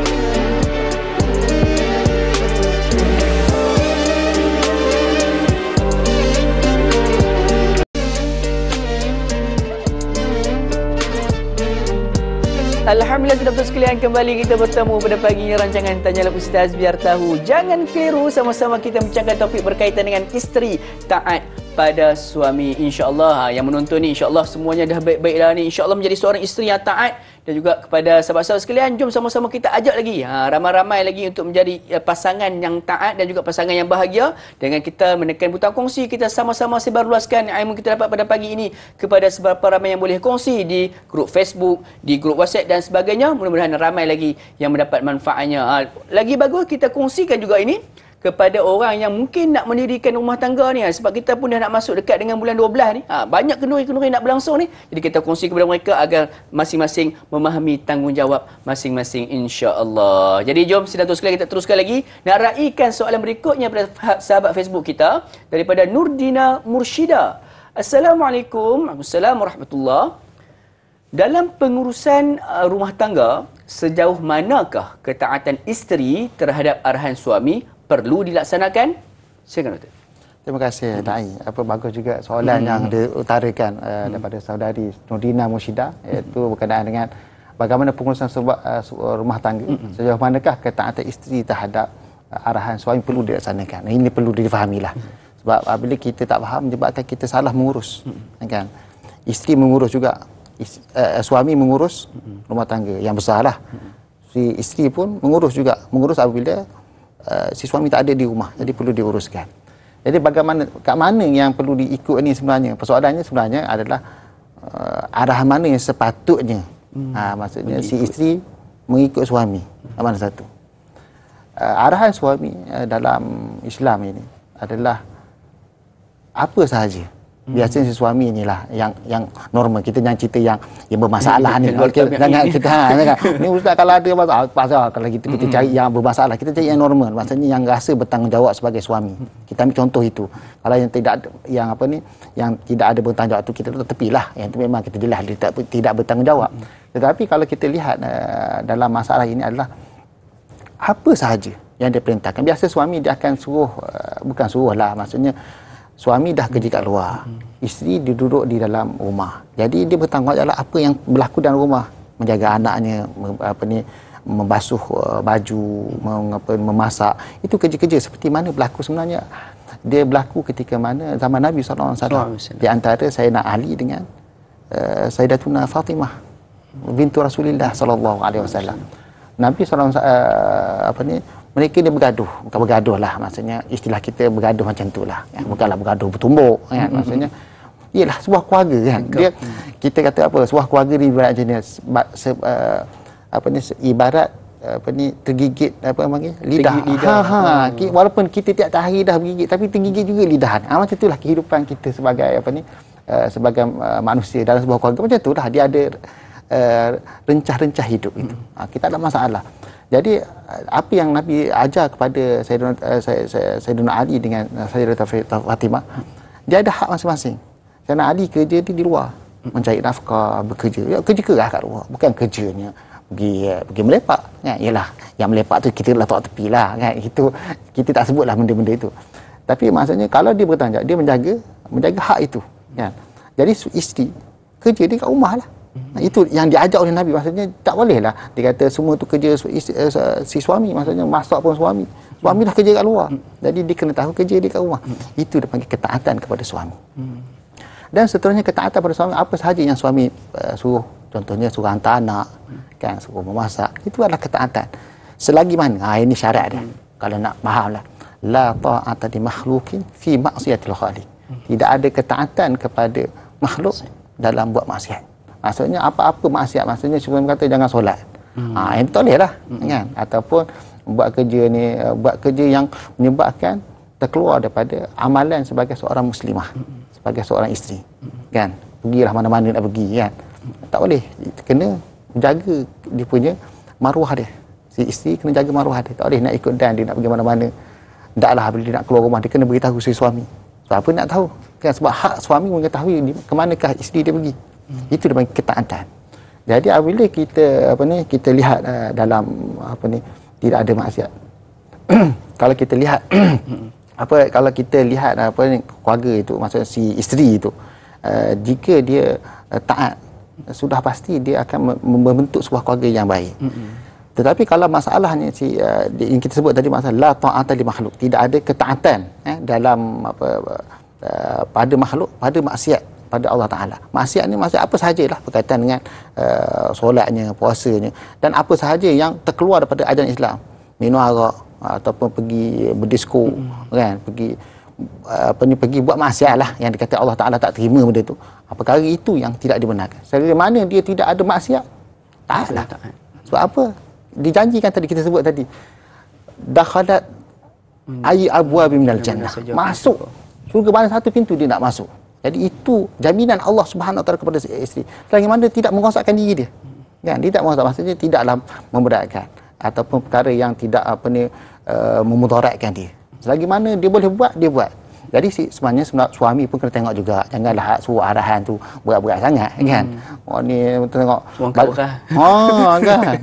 Alhamdulillah sudah betul sekalian, kembali kita bertemu pada paginya rancangan Tanyalah Ustaz biar tahu. Jangan keliru, sama-sama kita bincangkan topik berkaitan dengan isteri taat pada suami. InsyaAllah yang menonton ni, insyaAllah semuanya dah baik-baik dah ni. InsyaAllah menjadi seorang isteri yang taat. Dan juga kepada sahabat-sahabat sekalian, jom sama-sama kita ajak lagi ramai-ramai lagi untuk menjadi pasangan yang taat dan juga pasangan yang bahagia. Dengan kita menekan butang kongsi, kita sama-sama sebarluaskan ilmu kita dapat pada pagi ini kepada seberapa ramai yang boleh kongsi di grup Facebook, di grup WhatsApp dan sebagainya. Mudah-mudahan ramai lagi yang mendapat manfaatnya. Lagi bagus kita kongsikan juga ini kepada orang yang mungkin nak mendirikan rumah tangga ni, sebab kita pun dah nak masuk dekat dengan bulan 12 ni. Banyak kenduri-kenduri nak berlangsung ni. Jadi kita kongsi kepada mereka agar masing-masing memahami tanggungjawab masing-masing, insya-Allah. Jadi jom saudara sekalian kita teruskan lagi. Nak raikan soalan berikutnya pada sahabat Facebook kita daripada Nurdina Mursyida. Assalamualaikum. Waalaikumsalam warahmatullahi. Dalam pengurusan rumah tangga, sejauh manakah ketaatan isteri terhadap arahan suami perlu dilaksanakan? Silakan Doktor. Terima kasih Dai. Bagus juga soalan yang diutarakan daripada saudari Nurdina Mursyida, iaitu berkenaan dengan bagaimana pengurusan rumah tangga, sejauh manakah ketaatan isteri terhadap arahan suami perlu dilaksanakan. Ini perlu difahamilah. Sebab apabila kita tak faham, menyebabkan kita salah mengurus. Kan? Isteri mengurus juga, suami mengurus rumah tangga yang besarlah. Si isteri pun mengurus juga. Mengurus apabila si suami tak ada di rumah, jadi perlu diuruskan. Jadi bagaimana, kat mana yang perlu diikut ni sebenarnya? Persoalannya sebenarnya adalah arahan mana yang sepatutnya. Maksudnya si isteri mengikut suami. Mana satu? Arahan suami dalam Islam ini adalah apa sahaja. Biasanya si suami inilah yang normal. Kita jangan cerita yang bermasalah ni. Jangan kita ni ustaz, kalau ada masalah pasal kalau kita cari yang bermasalah, kita cari yang normal. Maksudnya yang rasa bertanggungjawab sebagai suami. Kita ambil contoh itu. Kalau yang tidak yang tidak ada bertanggungjawab tu, kita tepilah. Yang itu memang kita jelas dia tidak bertanggungjawab. Tetapi kalau kita lihat dalam masalah ini adalah apa sahaja yang dia perintahkan. Biasa suami dia akan suruh, bukan suruh lah, maksudnya suami dah kerja kat luar, isteri dia duduk di dalam rumah. Jadi dia bertanggungjawab apa yang berlaku dalam rumah, menjaga anaknya, membasuh baju, memasak. Itu kerja-kerja seperti mana berlaku sebenarnya. Dia berlaku ketika mana zaman Nabi SAW. Di antara Sayyidina Ali dengan Sayyidatuna Fatimah bintu Rasulullah SAW. Nabi SAW mereka dia bergaduh, bukan bergaduh lah, maksudnya istilah kita bergaduh macam tu lah, ya, bukanlah bergaduh bertumbuk, kan? Maksudnya ialah sebuah keluarga, kan? Dia, kita kata apa, sebuah keluarga ni ibarat jenis ibarat tergigit lidah. Walaupun kita tiap hari dah bergigit, tapi tergigit juga lidah. Macam itulah kehidupan kita sebagai sebagai manusia dalam sebuah keluarga. Macam itulah dia ada rencah-rencah hidup itu. Kita ada masalah. Jadi apa yang Nabi ajar kepada Sayyidina Ali dengan Sayyidatuna Fatimah, dia ada hak masing-masing. Sayyidina Ali kerja di luar, mencari nafkah, bekerja. Ya, kerja keras kat luar, bukan kerjanya pergi melepak, kan? Yalah, yang melepak tu kita letak tepi lah, kan? Itu kita tak sebutlah benda-benda itu. Tapi maksudnya kalau dia bertanggungjawab, dia menjaga hak itu, kan? Jadi isteri kerja dia kat rumah lah. Itu yang diajar oleh Nabi. Maksudnya tak boleh lah dia kata semua tu kerja si suami. Maksudnya masak pun suami dah kerja kat luar, jadi dia kena tahu kerja dia kat rumah. Itu dia panggil ketaatan kepada suami. Dan seterusnya ketaatan pada suami, apa sahaja yang suami suruh, contohnya suruh hantar anak, kan, suruh memasak, itu adalah ketaatan. Selagi mana, ini syarat dia. Kalau nak faham lah, la ta'ata li makhluqin fi ma'siyatil khaliq. Tidak ada ketaatan kepada makhluk dalam buat maksiat. Maksudnya apa-apa maksiat, maksudnya cuma kata jangan solat. Yang tak boleh lah, kan? Ataupun buat kerja yang menyebabkan terkeluar daripada amalan sebagai seorang muslimah, sebagai seorang isteri, kan? Pergilah mana-mana nak pergi, kan? Tak boleh. Kena jaga dia punya maruah dia. Si isteri kena jaga maruah dia. Tak boleh nak ikut dan dia nak pergi mana-mana. Taklah bila dia nak keluar rumah, dia kena beritahu si suami. Sebab apa nak tahu? Kan? Sebab hak suami mengetahui ke manakah isteri dia pergi. Itu dia panggil ketaatan. Jadi apabila kita lihat dalam tidak ada maksiat. Kalau kita lihat kalau kita lihat keluarga itu, maksudnya si isteri itu, jika dia taat, sudah pasti dia akan membentuk sebuah keluarga yang baik. Tetapi kalau masalahnya yang kita sebut tadi, masalah la ta'ata li makhluk, tidak ada ketaatan dalam pada makhluk, pada maksiat pada Allah Ta'ala. Maksiat ni maksiat apa sahajalah berkaitan dengan solatnya, puasanya, dan apa sahaja yang terkeluar daripada ajaran Islam. Minum arak ataupun pergi berdisko, kan, pergi buat maksiat lah yang dikata Allah Ta'ala tak terima benda tu. Perkara itu yang tidak dibenarkan. Selagi mana dia tidak ada maksiat, taklah. Sebab apa? Dijanjikan tadi, kita sebut tadi, dakhalat ayy abwabi minal jannah, masuk syurga mana satu pintu dia nak masuk. Jadi itu jaminan Allah Subhanahu Wa Taala kepada isteri. Selagi mana tidak merosakkan diri dia, kan? Dia tak merosak, maksudnya tidaklah memberatkan ataupun perkara yang tidak memudaratkan dia. Selagi mana dia boleh buat, dia buat. Jadi sebenarnya suami pun kena tengok juga. Janganlah suruh arahan tu berat-berat sangat, kan? Ni tengok kan.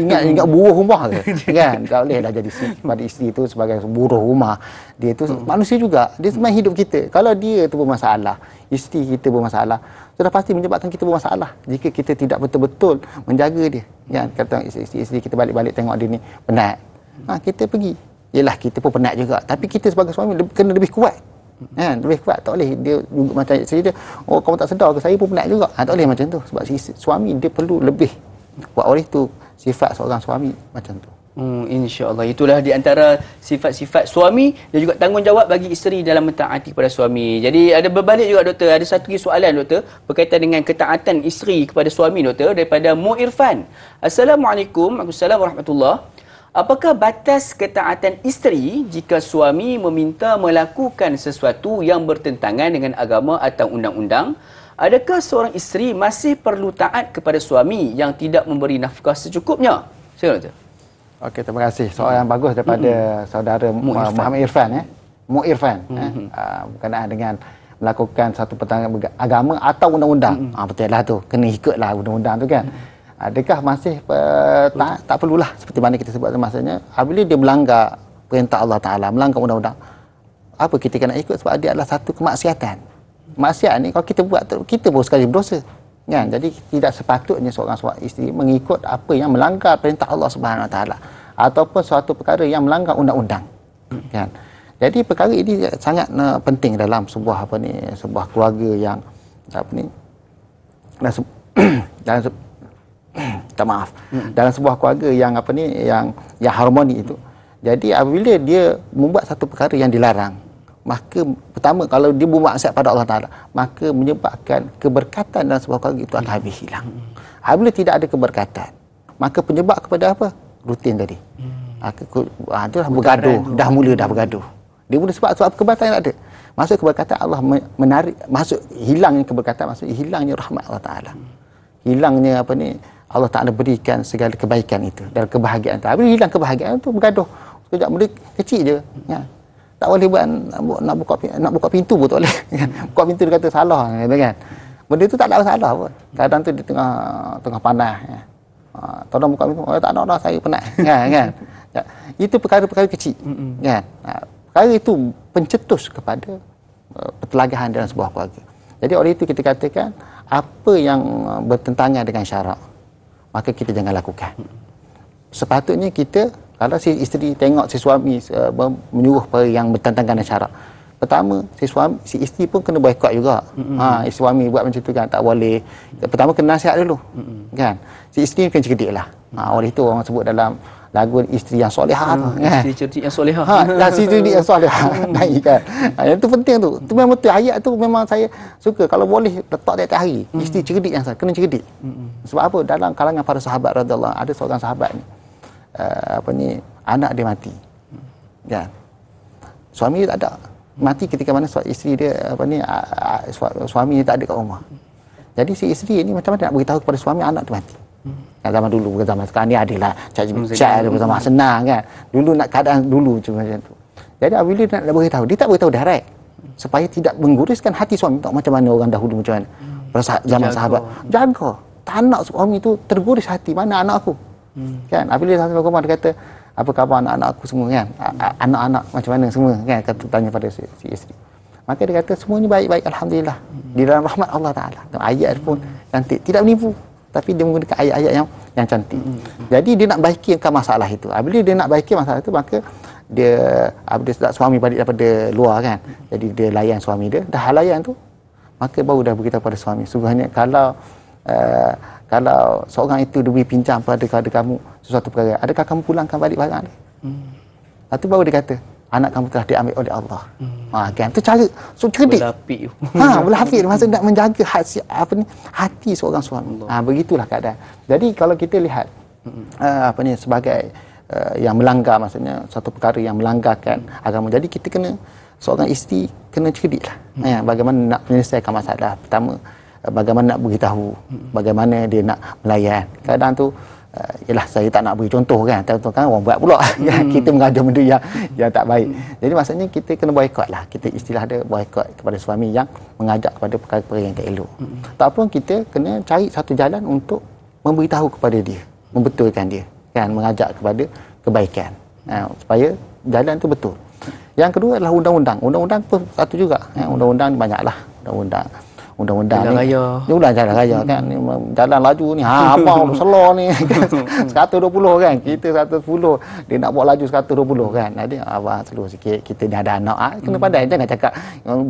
Ingat buruh rumah ke, kan? Tak boleh dah jadi pada isteri tu sebagai buruh rumah. Dia tu manusia juga. Dia sebenarnya hidup kita. Kalau dia tu bermasalah, isteri kita bermasalah, sudah pasti menyebabkan kita bermasalah jika kita tidak betul-betul menjaga dia, kan? Kata isteri kita balik-balik tengok dia ni penat, kita pergi. Yelah, kita pun penat juga, tapi kita sebagai suami kena lebih kuat, kan? Lebih kuat. Tak boleh dia juga macam isteri dia, oh kamu tak sedar ke, saya pun penat juga. Tak boleh macam tu. Sebab si suami dia perlu lebih. Buat oleh itu sifat seorang suami macam tu. InsyaAllah. Itulah di antara sifat-sifat suami dan juga tanggungjawab bagi isteri dalam mentaati kepada suami. Jadi ada berbalik juga doktor. Ada satu lagi soalan doktor berkaitan dengan ketaatan isteri kepada suami doktor daripada Mu Irfan. Assalamualaikum. Waalaikumsalam warahmatullahi. Apakah batas ketaatan isteri jika suami meminta melakukan sesuatu yang bertentangan dengan agama atau undang-undang? Adakah seorang isteri masih perlu taat kepada suami yang tidak memberi nafkah secukupnya? Silakan doktor. Okey, terima kasih. Soalan yang bagus daripada saudara Muhammad Irfan. Mu Irfan. Berkenaan dengan melakukan satu pertentangan agama atau undang-undang. Betul lah tu. Kena ikutlah undang-undang tu kan. Adakah masih tak perlulah seperti mana kita sebut maksudnya apabila dia melanggar perintah Allah Taala, melanggar undang-undang. Apa kita kena ikut sebab dia adalah satu kemaksiatan. Maksiat ni kalau kita buat kita baru sekali berdosa. Kan? Jadi tidak sepatutnya seorang isteri mengikut apa yang melanggar perintah Allah Subhanahu Wa Taala ataupun suatu perkara yang melanggar undang-undang. Kan? Jadi perkara ini sangat penting dalam sebuah sebuah keluarga yang dalam sebuah keluarga yang yang harmoni itu. Jadi apabila dia membuat satu perkara yang dilarang, maka pertama kalau dia bermaksiat pada Allah Taala, maka menyebabkan keberkatan dalam sebuah keluarga itu akan habis hilang. Apabila tidak ada keberkatan, maka penyebab kepada apa? Rutin tadi. Itulah bergaduh, dah mula bergaduh. Dia mula sebab keberkatan tak ada. Maksud keberkatan Allah menarik, maksud hilangnya keberkatan, maksud hilangnya rahmat Allah Taala. Hilangnya Allah Taala berikan segala kebaikan itu dan kebahagiaan. Apabila hilang kebahagiaan itu bergaduh. Sekejap mula kecil je. Ya. Tak boleh buat nak buka pintu pun tak boleh. Buka pintu dia kata salah kan. Benda itu tak ada masalah pun. Kadang tu di tengah panas. Ya. Tolong buka pintu. Oh, tak nak saya penat. kan. Ya. Itu perkara-perkara kecil. Kan. Perkara itu pencetus kepada pertelagahan dalam sebuah keluarga. Jadi oleh itu kita katakan apa yang bertentangan dengan syarak maka kita jangan lakukan. Sepatutnya kita kalau si isteri tengok si suami menyuruh perkara yang bertentangan dengan syarak. Pertama, si isteri pun kena boikot juga. Suami buat macam tu kan tak boleh. Pertama kena nasihat dulu. Kan? Si isteri kena cerdiklah. Oleh itu orang sebut dalam lagu isteri yang solehah tu kan. Isteri cerdik yang solehah. Isteri cerdik yang solehah. Naik kan. Yang tu penting tu. Tu memang betul ayat tu memang saya suka kalau boleh letak tiap hari. Isteri cerdik yang kena cerdik. Sebab apa? Dalam kalangan para sahabat radhiyallahu ada seorang sahabat ni anak dia mati. Kan. Suami dia tak ada. Mati ketika mana isteri dia suami dia tak ada kat rumah. Jadi si isteri ni macam mana nak beritahu kepada suami anak tu mati. Zaman dulu bukan zaman sekarang ni adalah chat bersama senang kan. Dulu nak keadaan dulu macam tu. Jadi apabila nak beritahu, dia tak beritahu direct supaya tidak mengguruskan hati suami. Tak macam mana orang dahulu macam mana. Pada zaman sahabat jaga. Tak nak suami tu tergurus hati mana anak aku. Kan apabila satu rumah dia kata apa khabar anak-anak aku semua kan, anak-anak macam mana semua kan, kata tanya pada si isteri. Maka dia kata semuanya baik-baik alhamdulillah di dalam rahmat Allah Taala. Ayat pun cantik, tidak menipu tapi dia menggunakan ayat-ayat yang cantik. Jadi dia nak baikikan masalah itu. Apabila dia nak baiki masalah itu maka dia apabila suami balik daripada luar kan, jadi dia layan suami dia, dah layan tu maka baru dah beritahu pada suami sungguhnya kalau seorang itu diberi pinjam pada kamu sesuatu perkara, adakah kamu pulangkan balik barang dia? Lepas tu baru dia kata, anak kamu telah diambil oleh Allah. Kan? Itu cara cerdik. Berlapik. Berlapik. Maksud nak menjaga hati seorang suami. Begitulah keadaan. Jadi kalau kita lihat sebagai yang melanggar, maksudnya satu perkara yang melanggarkan agama. Jadi kita kena, seorang isteri kena cerdiklah. Bagaimana nak menyelesaikan masalah. Pertama, bagaimana nak beritahu, bagaimana dia nak melayan. Kadang tu ialah saya tak nak beri contoh kan, contoh kan orang buat pula. Kita mengada benda yang tak baik. Jadi maksudnya kita kena boikot lah. Kita istilah dia boikot kepada suami yang mengajak kepada perkara-perkara yang tak elok. Ataupun kita kena cari satu jalan untuk memberitahu kepada dia, membetulkan dia kan, mengajak kepada kebaikan supaya jalan tu betul. Yang kedua adalah undang-undang. Undang-undang pun satu juga. Undang-undang banyaklah. undang-undang Jalan ni. raya. Ni ulang jalan raya kan. Ni jalan laju ni. Abang selor ni. 120 kan. Kita 110. Dia nak buat laju 120 kan. Jadi abang slow sikit. Kita ni ada anak. Kena pandai. Jangan cakap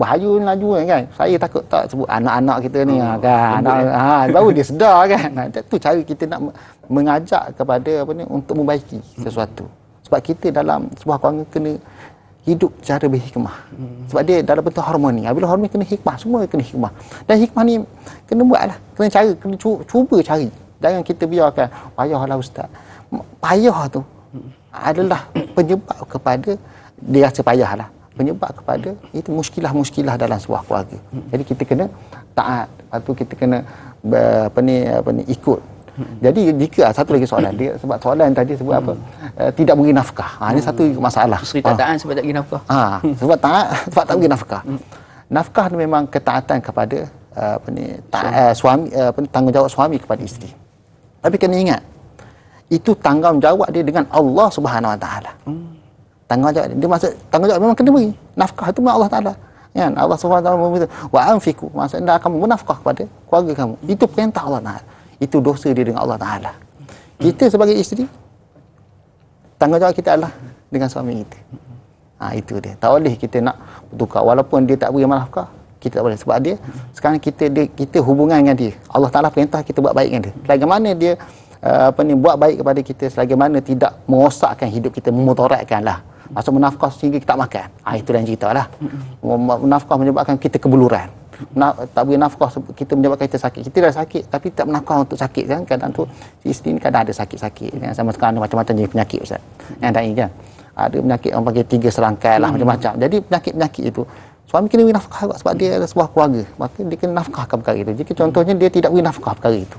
bahaya ni laju kan. Saya takut tak sebut anak-anak kita ni kan. Baru dia sedar kan. Itu cara kita nak mengajak kepada apa ni untuk membaiki sesuatu. Sebab kita dalam sebuah keluarga kena hidup cara berhikmah. Sebab dia dalam bentuk harmoni. Bila harmoni kena hikmah, semua kena hikmah. Dan hikmah ni kena buatlah, kena cari, kena cuba cari. Jangan kita biarkan payahlah ustaz. Payah tu adalah penyebab kepada dia rasa payahlah. Penyebab kepada itu muskilah-muskilah dalam sebuah keluarga. Jadi kita kena taat, lepas tu kita kena apa ni ikut. Jadi jika satu lagi soalan dia, sebab soalan tadi sebut apa, tidak beri nafkah. Ini satu masalah. Isteri tak taat sebab tak bagi nafkah. Sebab tak beri nafkah. Nafkah ni memang ketaatan kepada suami, tanggungjawab suami kepada isteri. Tapi kena ingat, itu tanggungjawab dia dengan Allah Subhanahu Wa Taala. Tanggungjawab dia maksud tanggungjawab memang kena beri. Nafkah itu memang Allah Taala. Kan? Allah Subhanahu Wa Taala berfirman, "Wa anfiqu", maksudnya kamu bernafkah kepada keluarga kamu. Itu perintah Allah Taala. Itu dosa dia dengan Allah Ta'ala. Kita sebagai isteri, tanggungjawab kita adalah dengan suami kita. Itu dia. Tak boleh kita nak bertukar. Walaupun dia tak beri nafkah, kita tak boleh. Sebab dia, sekarang kita hubungan dengan dia. Allah Ta'ala perintah kita buat baik dengan dia. Selagi mana dia buat baik kepada kita, selagi mana tidak merosakkan hidup kita, memudaratkan lah. Maksud menafkah sehingga kita tak makan. Itu lain cerita lah. Menafkah menyebabkan kita kebuluran. Tak beri nafkah kita menyebabkan kita sakit. Kita dah sakit tapi tak menafkah untuk sakit kan. Kadang tu si isteri ni kadang ada sakit-sakit kan. Sama sekarang ada macam-macam jenis penyakit ustaz. Kan. Ada penyakit orang panggil 3 serangkai lah macam-macam. Jadi penyakit-penyakit itu suami kena beri nafkah sebab dia ada sebuah keluarga. Maka dia kena nafkahkan perkara itu. Jika contohnya dia tidak beri nafkah perkara itu.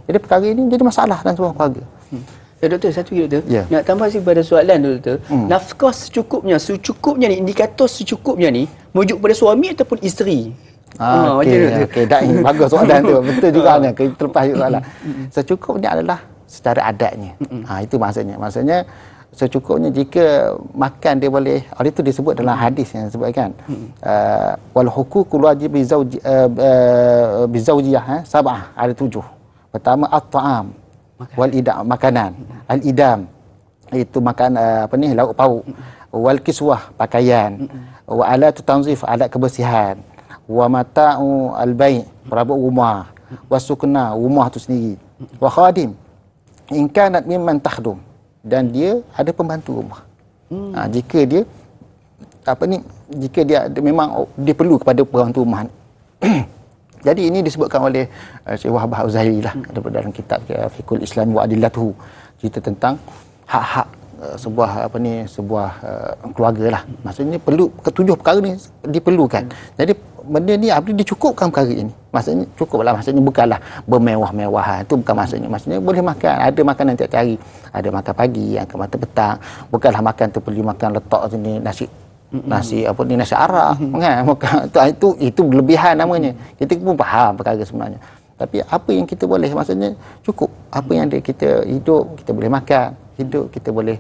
Jadi perkara ini jadi masalah dalam sebuah keluarga. Doktor, satu lagi doktor. Nak tambah sikit pada soalan tu doktor. Nafkah secukupnya ni, indikator secukupnya ni merujuk pada suami ataupun isteri? Okey. Bagus soalan tu. Betul juga ni. Terlepas soalan. Secukupnya adalah secara adatnya. Itu maksudnya. Maksudnya secukupnya jika makan dia boleh. Itu disebut dalam hadis yang disebutkan. Wal huququl wajib bizawjiyah sab'ah, ada 7. Pertama at-ta'am wal idam, makanan. Al-idam itu makan lauk pauk. Wal kiswah, pakaian. Wa alatu tanzif, alat kebersihan. Wa mata'u al-bai', perabot rumah. Wa sukna, rumah tu sendiri. Wa khadim, in kanat mimman takhdum, dan dia ada pembantu rumah. Jika dia jika dia memang dia perlu kepada pembantu rumah. Jadi ini disebutkan oleh Syekh Wahbah Al-Zahiri lah dalam kitab Fiqhul Islam wa Adillatuhu, cerita tentang hak-hak sebuah keluarga lah. Maksudnya perlu ketujuh perkara ni diperlukan. Jadi benda ni apabila dicukupkan perkara ini, maksudnya cukuplah, maksudnya bukanlah bermewah-mewahan, itu bukan maksudnya. Maksudnya boleh makan, ada makanan tiap hari, ada makan pagi, makan makan petang, bukanlah makan tu perlu makan letak sini nasi arak kan, itu berlebihan namanya. Kita pun faham perkara sebenarnya, tapi apa yang kita boleh, maksudnya cukup apa yang kita hidup, kita boleh makan, hidup kita boleh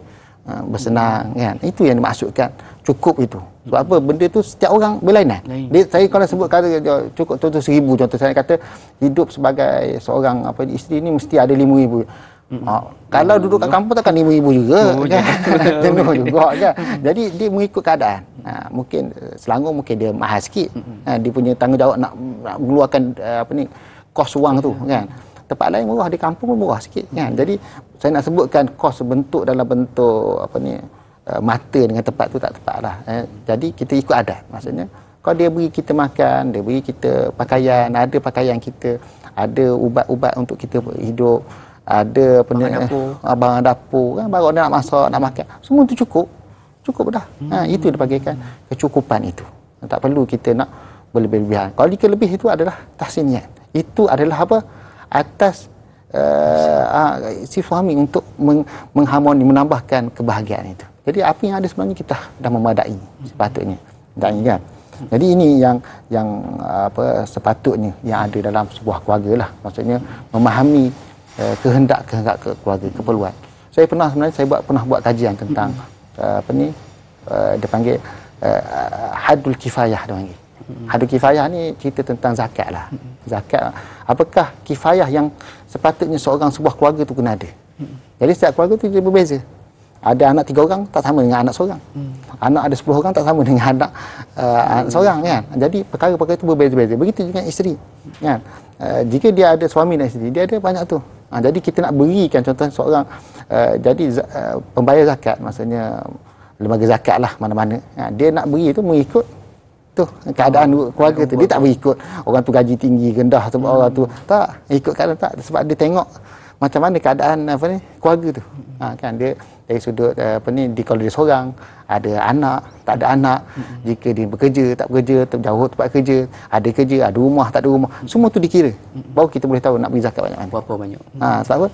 bersenang kan, itu yang dimaksudkan cukup itu. Sebab apa, benda tu setiap orang berlainan. Saya kalau sebut kata cukup contoh 1,000, contoh saya kata hidup sebagai seorang isteri ni mesti ada 5,000. Kalau duduk kat kampung takkan 5,000 juga kan. Jenuh juga kan. Jadi dia mengikut keadaan. Mungkin Selangor mungkin dia mahal sikit. Dia punya tanggungjawab nak mengeluarkan kos wang tu kan. Tempat lain murah, di kampung pun murah sikit kan. Jadi saya nak sebutkan kos bentuk dalam bentuk mata dengan tempat tu tak tepat lah. Jadi kita ikut adat. Maksudnya kalau dia beri kita makan, dia beri kita pakaian, ada pakaian kita, ada ubat-ubat untuk kita hidup, ada barang dapur kan, baru nak masak, nak makan, semua tu cukup dah. Itu dipanggilkan kecukupan itu. Tak perlu kita nak berlebihan. Kalau jika lebih itu adalah tahsiniat. Itu adalah atas si suami untuk mengharmoni, menambahkan kebahagiaan itu. Jadi apa yang ada sebenarnya kita dah memadai sepatutnya. Dan kan. Jadi ini yang sepatutnya yang ada dalam sebuah keluarga lah. Maksudnya memahami kehendak keluarga, keperluan. Saya pernah buat kajian tentang dia panggil hadul kifayah dia panggil. Fardu kifayah ni cerita tentang zakat lah. Zakat, apakah kifayah yang sepatutnya sebuah keluarga tu kena ada. Jadi setiap keluarga tu dia berbeza. Ada anak 3 orang tak sama dengan anak seorang. Anak ada 10 orang tak sama dengan anak seorang kan. Jadi perkara-perkara itu berbeza-beza. Begitu juga isteri kan. Jika dia ada suami dan isteri, dia ada banyak tu. Jadi kita nak berikan contoh seorang pembayar zakat, maksudnya lembaga zakat lah mana-mana. Dia nak beri tu mengikut tu keadaan keluarga tu. Dia tak berikut orang tu gaji tinggi, rendah tu orang tu. Tak, ikut keadaan tak. Sebab dia tengok macam mana keadaan keluarga tu. Kan dia dari sudut kalau dia seorang, ada anak, tak ada anak, jika dia bekerja, tak bekerja, jauh tempat kerja, ada kerja, ada rumah, tak ada rumah, semua tu dikira. Baru kita boleh tahu nak beri zakat banyak mana. Berapa banyak. Sebab apa?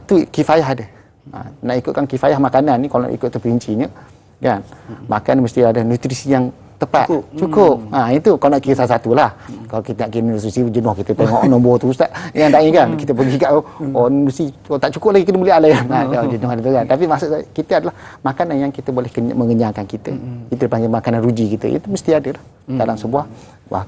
Tu kifayah ada. Nak ikutkan kifayah makanan ni, kalau nak ikut terperincinya kan, makan mesti ada nutrisi yang tepat, cukup. Itu kalau nak kira salah satu lah. Kalau kita nak kira nutrisi jenuh, kita tengok nombor tu ustaz yang tak kan, kita pergi kat nutrisi tak cukup lagi, kita boleh alih jenuh ada tu kan. Tapi maksud kita adalah makanan yang kita boleh mengenyangkan kita. Kita panggil makanan ruji kita, itu mesti ada lah dalam sebuah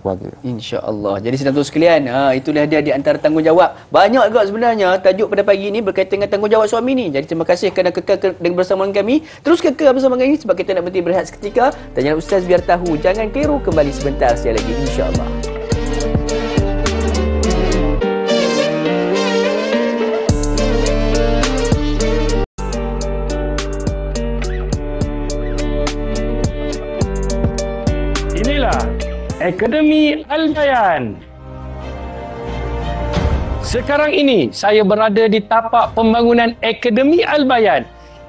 keluarga. InsyaAllah. Jadi sedang tu sekalian, itulah dia di antara tanggungjawab. Banyak juga sebenarnya tajuk pada pagi ini berkaitan dengan tanggungjawab suami ni. Jadi terima kasih kerana kekal bersama dengan kami. Terus kekal bersama kami sebab kita nak berhenti berehat seketika. Tanya Ustaz biar tahu. Jangan keliru, kembali sebentar sekali lagi insya-Allah. Inilah Akademi Al-Bayan. Sekarang ini saya berada di tapak pembangunan Akademi Al-Bayan.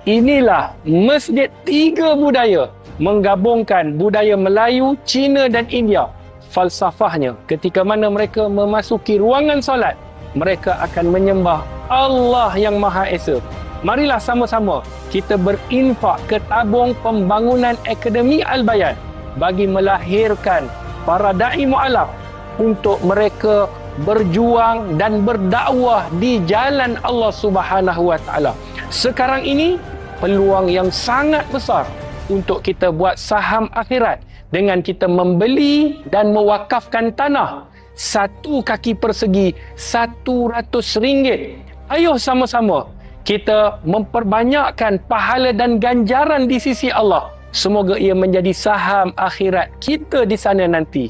Inilah Masjid Tiga Budaya, menggabungkan budaya Melayu, Cina dan India. Falsafahnya, ketika mana mereka memasuki ruangan solat, mereka akan menyembah Allah yang Maha Esa. Marilah sama-sama kita berinfak ke tabung pembangunan Akademi Al-Bayan bagi melahirkan para da'i mu'alaf untuk mereka berjuang dan berdakwah di jalan Allah Subhanahu wa taala. Sekarang ini peluang yang sangat besar untuk kita buat saham akhirat dengan kita membeli dan mewakafkan tanah 1 kaki persegi RM100. Ayo sama-sama kita memperbanyakkan pahala dan ganjaran di sisi Allah. Semoga ia menjadi saham akhirat kita di sana nanti.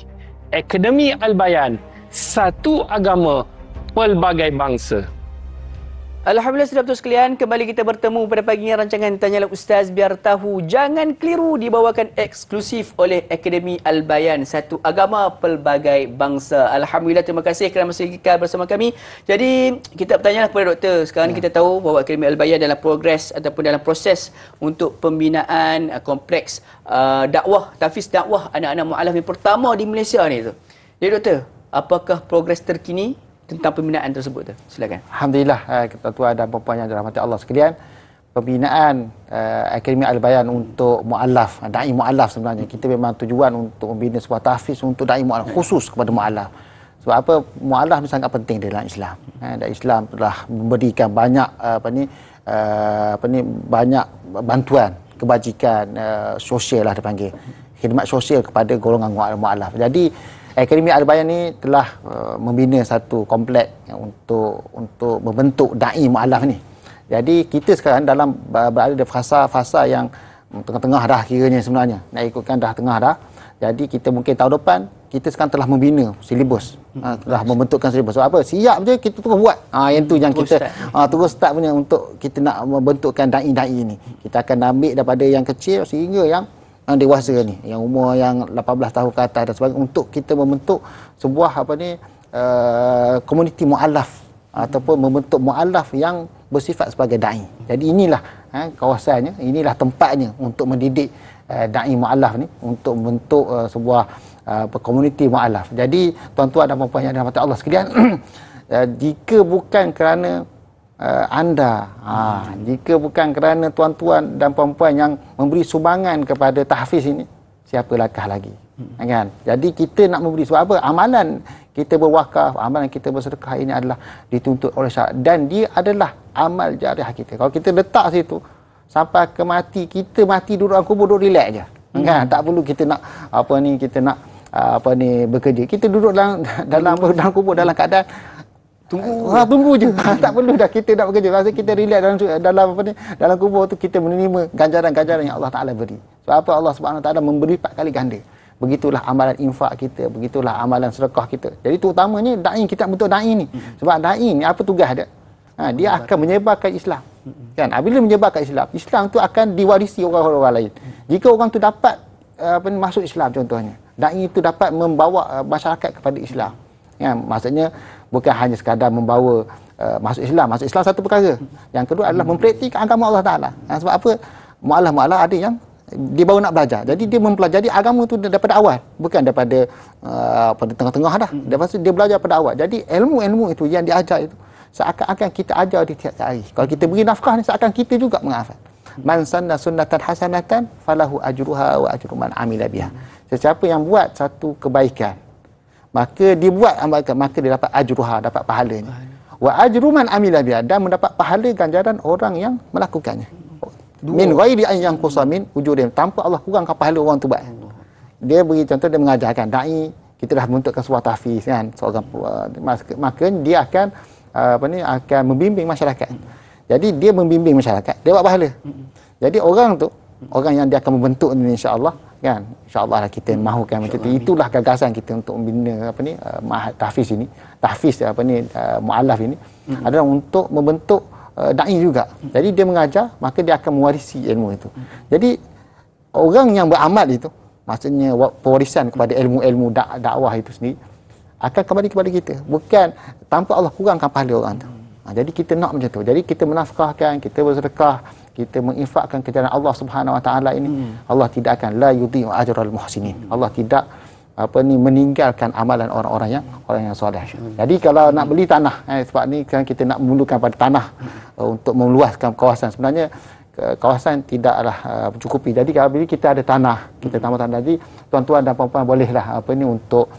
Akademi Al-Bayan, satu agama, pelbagai bangsa. Alhamdulillah saudara sekalian, kembali kita bertemu pada pagi ini rancangan Tanyalah Ustaz Biar Tahu. Jangan keliru, dibawakan eksklusif oleh Akademi Al-Bayan, satu agama pelbagai bangsa. Alhamdulillah, terima kasih kerana masih kekal bersama kami. Jadi kita bertanyalah kepada doktor. Sekarang kita tahu bahawa Akademi Al-Bayan dalam progres ataupun dalam proses untuk pembinaan kompleks dakwah, tahfiz dakwah anak-anak mu'alaf yang pertama di Malaysia ni tu. Jadi doktor, apakah progres terkini tentang pembinaan tersebut tu? Silakan. Alhamdulillah, tuan-tuan dan puan-puan yang dirahmati Allah sekalian, pembinaan Akademi Al-Bayan untuk mu'alaf, da'i mu'alaf sebenarnya. Kita memang tujuan untuk membina sebuah tahfiz untuk da'i mu'alaf, khusus kepada mu'alaf. Sebab apa? Mu'alaf ni sangat penting dalam Islam. Dan Islam telah memberikan banyak banyak bantuan, kebajikan sosial lah dipanggil. Khidmat sosial kepada golongan mu'alaf. Jadi Akademi Al-Bayan ni telah membina satu komplek untuk membentuk da'i mu'alaf ni. Jadi kita sekarang berada di fasa yang tengah-tengah dah kiranya sebenarnya. Nak ikutkan dah tengah dah. Jadi kita mungkin tahun depan kita sekarang telah membina silibus. Telah membentukkan silibus. Sebab apa? Siap je kita terus buat. Yang tu yang kita terus start punya untuk kita nak membentukkan da'i ni. Kita akan ambil daripada yang kecil sehingga yang dewasa ni, yang umur yang 18 tahun ke atas dan sebagainya, untuk kita membentuk sebuah komuniti mu'alaf ataupun membentuk mu'alaf yang bersifat sebagai da'i. Jadi inilah kawasannya, inilah tempatnya untuk mendidik da'i mu'alaf ni, untuk membentuk sebuah komuniti mu'alaf. Jadi tuan-tuan dan puan-puan yang dirahmati Allah sekalian, jika bukan kerana jika bukan kerana tuan-tuan dan puan-puan yang memberi sumbangan kepada tahfiz ini, siapalakah lagi? Kan? Jadi kita nak memberi, sebab apa? Amalan kita berwakaf, amalan kita bersedekah ini adalah dituntut oleh syarak, dan dia adalah amal jariah kita. Kalau kita letak situ sampai ke mati, kita mati duduk dalam kubur, duduk relax je. Kan? Tak perlu kita nak kita nak bekerja. Kita duduk dalam kubur dalam keadaan tunggu je. Tak perlu dah kita nak bekerja. Rasa kita relax dalam kubur tu, kita menerima ganjaran-ganjaran yang Allah Taala beri. Sebab apa? Allah Subhanahu Taala memberi 4 kali ganda. Begitulah amalan infak kita, begitulah amalan sedekah kita. Jadi terutamanya dai, kita bentuk dai ni. Sebab dai ni apa tugas dia? Dia akan menyebarkan Islam. Kan? Bila menyebarkan Islam, Islam tu akan diwarisi orang-orang lain. Jika orang tu dapat masuk Islam contohnya, dai itu dapat membawa masyarakat kepada Islam. Ya, maksudnya bukan hanya sekadar membawa masuk Islam. Masuk Islam satu perkara. Yang kedua adalah mempraktikkan agama Allah Taala. Sebab apa? Mu'alaf ada yang dia baru nak belajar. Jadi dia mempelajari agama tu daripada awal, bukan daripada pada tengah-tengah dah. Lepas tu dia belajar pada awal. Jadi ilmu-ilmu itu yang diajar itu seakan-akan kita ajar di tiap hari. Kalau kita beri nafkah ni, seakan kita juga menghafal. Man sanna sunnatan hasanatan falahu ajruha wa ajru man amila biha. Sesiapa yang buat satu kebaikan, maka dia buat amal, maka dia dapat ajruha, dapat pahalanya. Wa ajru man amila biha, dan mendapat pahala ganjaran orang yang melakukannya. Min ghairi an yanqusa min ujurihim, tanpa Allah kurangkan pahala orang tu buat. Dia beri contoh, dia mengajarkan dai, kita dah bentukkan sebuah tahfiz kan, seorang maka dia akan akan membimbing masyarakat. Jadi dia membimbing masyarakat, dia buat pahala. Jadi orang tu, orang yang dia akan membentuk ni, insya-Allah kan, insya-Allah lah kita mahukan macam tu. Itulah gagasan kita untuk membina tahfiz ini, tahfiz mualaf ini adalah untuk membentuk dai juga. Jadi dia mengajar, maka dia akan mewarisi ilmu itu. Jadi orang yang beramal itu, maksudnya pewarisan kepada ilmu-ilmu dakwah itu sendiri, akan kembali kepada kita, bukan tanpa Allah kurangkan pahala orang tu. Jadi kita nak macam tu. Jadi kita menafkahkan, kita bersedekah, kita menginfakkan ke jalan Allah Subhanahu Wa Taala ini, Allah tidak akan la yudhi'u ajral muhsinin. Allah tidak meninggalkan amalan orang-orang yang soleh. Jadi kalau nak beli tanah, sebab ni kan kita nak memerlukan pada tanah untuk meluaskan kawasan. Sebenarnya kawasan tidaklah mencukupi. Jadi kalau kita ada tanah, kita tambah tanah, jadi tuan-tuan dan puan-puan bolehlah untuk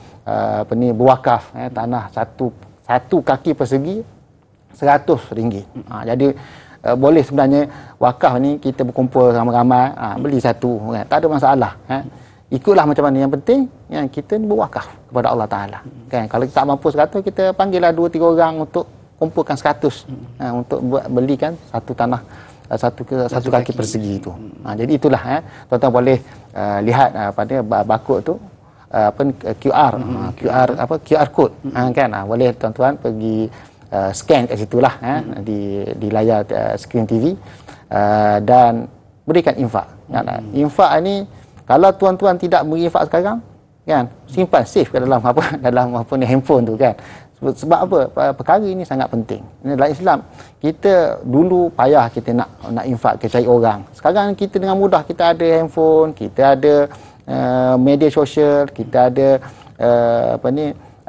berwakaf tanah satu kaki persegi RM100. Jadi boleh sebenarnya wakaf ni kita berkumpul ramai-ramai, beli satu kan, tak ada masalah. Ikutlah macam mana, yang penting yang kita ni berwakaf kepada Allah Taala kan. Kalau kita tak mampu 100, kita panggillah 2-3 orang untuk kumpulkan 100 untuk belikan satu tanah satu kaki persegi itu. Jadi itulah tuan-tuan boleh lihat pada barcode tu QR code kan. Boleh tuan-tuan pergi scan kat situlah di layar skrin TV dan berikan infak. Infak ni kalau tuan-tuan tidak berinfak sekarang kan, simpan safe ke dalam handphone tu kan. Sebab apa? Perkara ini sangat penting. Dalam Islam, kita dulu payah kita nak infak ke cari orang. Sekarang kita dengan mudah, kita ada handphone, kita ada media sosial, kita ada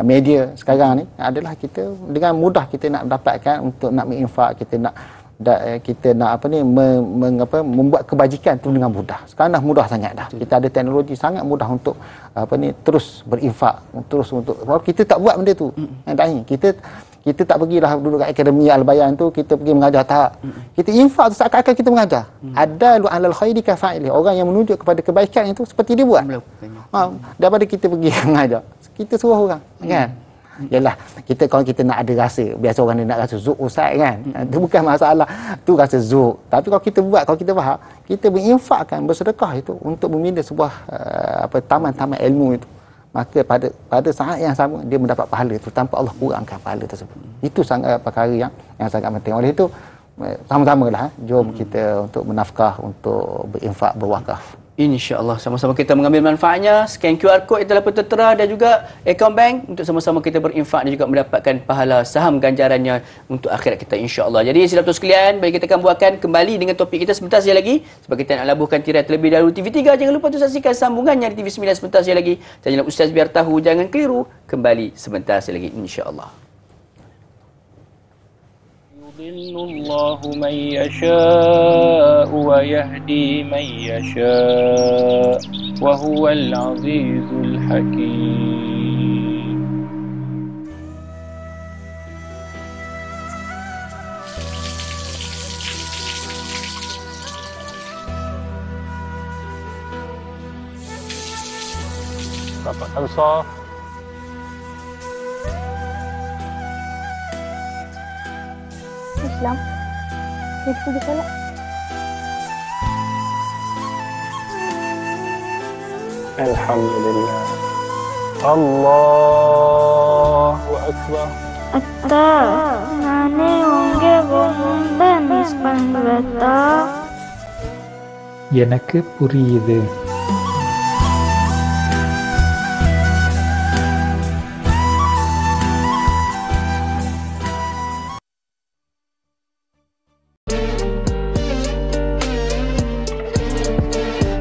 media sekarang ni adalah kita dengan mudah kita nak dapatkan untuk nak menginfak, kita nak membuat kebajikan tu dengan mudah. Sekarang dah mudah sangat dah. Kita ada teknologi sangat mudah untuk terus berinfak, terus untuk kita tak buat benda tu. Kita tak pergilah duduk kat Akademi Al-Bayan tu, kita pergi mengajar, tak. Kita infak tu seakan-akan kita mengajar. Adalu 'alal khairi ka fa'ili. Orang yang menunjuk kepada kebaikan itu seperti dia buat. Daripada kita pergi mengajar, kita suruh orang kan. Yalah, kalau kita nak ada rasa, biasa orang nak rasa zuk ustaz kan. Itu bukan masalah, tu rasa zuk. Tapi kalau kita buat, kalau kita faham, kita berinfakkan, bersedekah itu untuk membina sebuah taman-taman ilmu itu, maka pada saat yang sama dia mendapat pahala itu tanpa Allah kurangkan pahala tersebut. Itu sangat perkara yang sangat penting. Oleh itu sama-samalah jom kita untuk menafkah, untuk berinfak, berwakaf. InsyaAllah sama-sama kita mengambil manfaatnya. Scan QR code itu pun tertera, dan juga akaun bank untuk sama-sama kita berinfak dan juga mendapatkan pahala saham ganjarannya untuk akhirat kita, insyaAllah. Jadi saudara sekalian, bagi kita akan buatkan kembali dengan topik kita sebentar saja lagi, sebab kita nak labuhkan tirai terlebih dahulu TV3. Jangan lupa untuk saksikan sambungannya di TV9 sebentar saja lagi. Saya Ustaz biar tahu, jangan keliru. Kembali sebentar saja lagi, insyaAllah. يضل الله من يشاء ويهدي من يشاء وهو العزيز الحكيم. Bapak Tansor. Islam. Jadi pergi solat. Alhamdulillah. Allahu Akbar. Atta, nane onge bohonda nispan bata. எனக்கு புரியுது.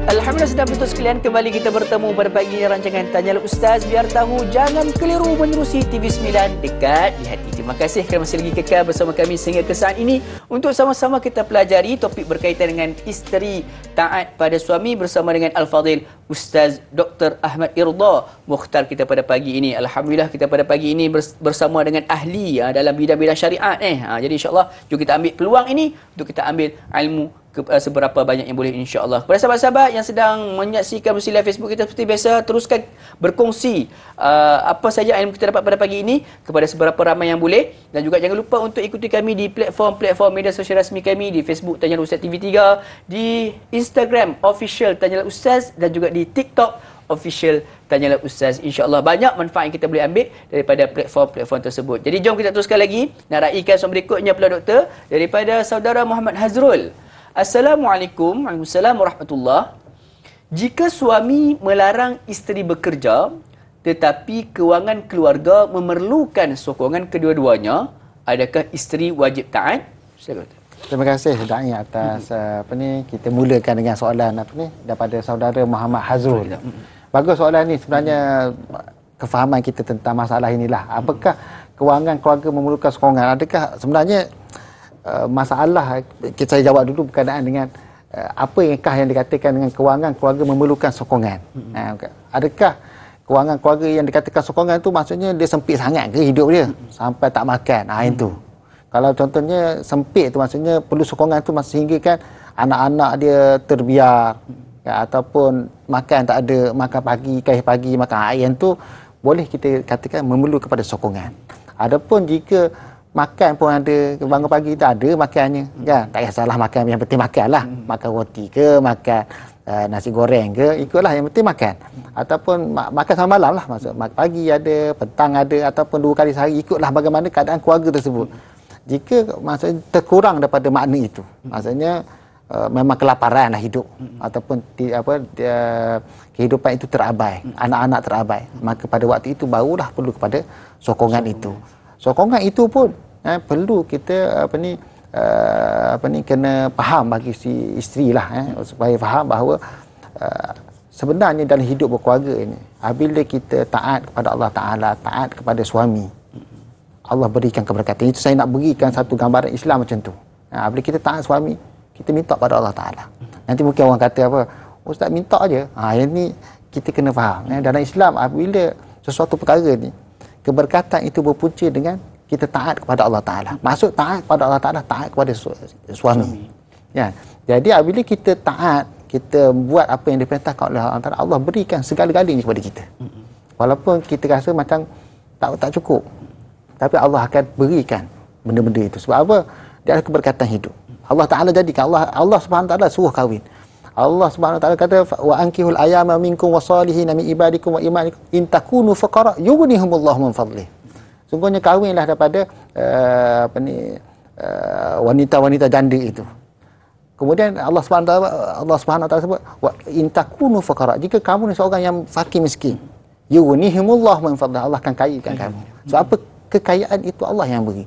Alhamdulillah, sedang betul sekalian, kembali kita bertemu pada pagi ini rancangan Tanyalah Ustaz. Biar tahu, jangan keliru menerusi TV9 dekat di hati. Terima kasih kerana masih lagi kekal bersama kami sehingga ke saat ini untuk sama-sama kita pelajari topik berkaitan dengan isteri taat pada suami bersama dengan Al-Fadhil Ustaz Dr. Ahmad Irda Mukhtar kita pada pagi ini. Alhamdulillah, kita pada pagi ini bersama dengan ahli dalam bidang-bidang syariat. Jadi insya-Allah jom kita ambil peluang ini untuk kita ambil ilmu seberapa banyak yang boleh, insya-Allah. Kepada sahabat-sahabat yang sedang menyaksikan melalui live Facebook kita, seperti biasa, teruskan berkongsi apa saja ilmu kita dapat pada pagi ini kepada seberapa ramai yang boleh, dan juga jangan lupa untuk ikuti kami di platform media sosial rasmi kami, di Facebook Tanyalah Ustaz TV3, di Instagram official Tanyalah Ustaz, dan juga di TikTok official Tanyalah Ustaz. InsyaAllah banyak manfaat yang kita boleh ambil daripada platform-platform tersebut. Jadi jom kita teruskan lagi. Nak raikan soalan berikutnya pula doktor daripada saudara Muhammad Hazrul. Assalamualaikum. Waalaikumsalam warahmatullahi. Jika suami melarang isteri bekerja tetapi kewangan keluarga memerlukan sokongan kedua-duanya, adakah isteri wajib taat? Silakan. Terima kasih Dai atas kita mulakan dengan soalan daripada saudara Muhammad Hazrul. Bagus soalan ni, sebenarnya kefahaman kita tentang masalah inilah. Apakah kewangan keluarga memerlukan sokongan? Adakah sebenarnya masalah, saya jawab dulu berkenaan dengan apa yang dikatakan dengan kewangan keluarga memerlukan sokongan. Adakah kewangan keluarga yang dikatakan sokongan tu maksudnya dia sempit sangat ke hidup dia sampai tak makan? Itu. Kalau contohnya sempit tu maksudnya perlu sokongan tu sehingga kan anak-anak dia terbiar, ataupun makan tak ada, makan pagi, makan ayam tu boleh kita katakan memerlu kepada sokongan. Adapun jika makan pun ada, bangun pagi tak ada makannya, kan? Tak kisahlah makan, yang penting makanlah. Makan roti ke, makan nasi goreng ke, ikutlah, yang penting makan. Ataupun makan sama malam lah, maksud pagi ada, petang ada, ataupun 2 kali sehari, ikutlah bagaimana keadaan keluarga tersebut. Jika maksudnya terkurang daripada makna itu, maksudnya memang kelaparan lah hidup, ataupun kehidupan itu terabai, anak-anak terabai, maka pada waktu itu barulah perlu kepada sokongan itu. Sokongan itu pun perlu kita kena faham bagi si isteri lah, supaya faham bahawa sebenarnya dalam hidup berkeluarga ini, apabila kita taat kepada Allah Ta'ala, taat kepada suami, Allah berikan keberkatan. Itu saya nak berikan satu gambaran Islam macam tu. Apabila kita taat suami, kita minta pada Allah Ta'ala. Nanti mungkin orang kata apa, Ustaz minta aje. Yang ni kita kena faham. Dalam Islam, apabila sesuatu perkara ni, keberkatan itu berpunca dengan kita taat kepada Allah Ta'ala. Maksud taat kepada Allah Ta'ala, taat kepada suami. Ya. Jadi apabila kita taat, kita buat apa yang diperintahkan oleh Allah Ta'ala, Allah berikan segala-galanya kepada kita. Walaupun kita rasa macam tak cukup, tapi Allah akan berikan benda-benda itu. Sebab apa? Dia ada keberkatan hidup. Allah Ta'ala jadikan, Allah Subhanahu Wa Ta'ala suruh kahwin. Allah Subhanahu Wa Ta'ala kata, wa ankihul ayama minkum wasalihin min ibadikum wa imanikum in takunu fuqara yughnihumullahu min fadlih. Sungguhnya kahwinlah daripada wanita-wanita janda itu. Kemudian Allah Subhanahu Wa Ta'ala sebut, wa in takunu fuqara, jika kamu ni seorang yang fakir miskin, yughnihumullahu min fadlih, Allah akan kayakan kamu. So apa? Kekayaan itu Allah yang beri.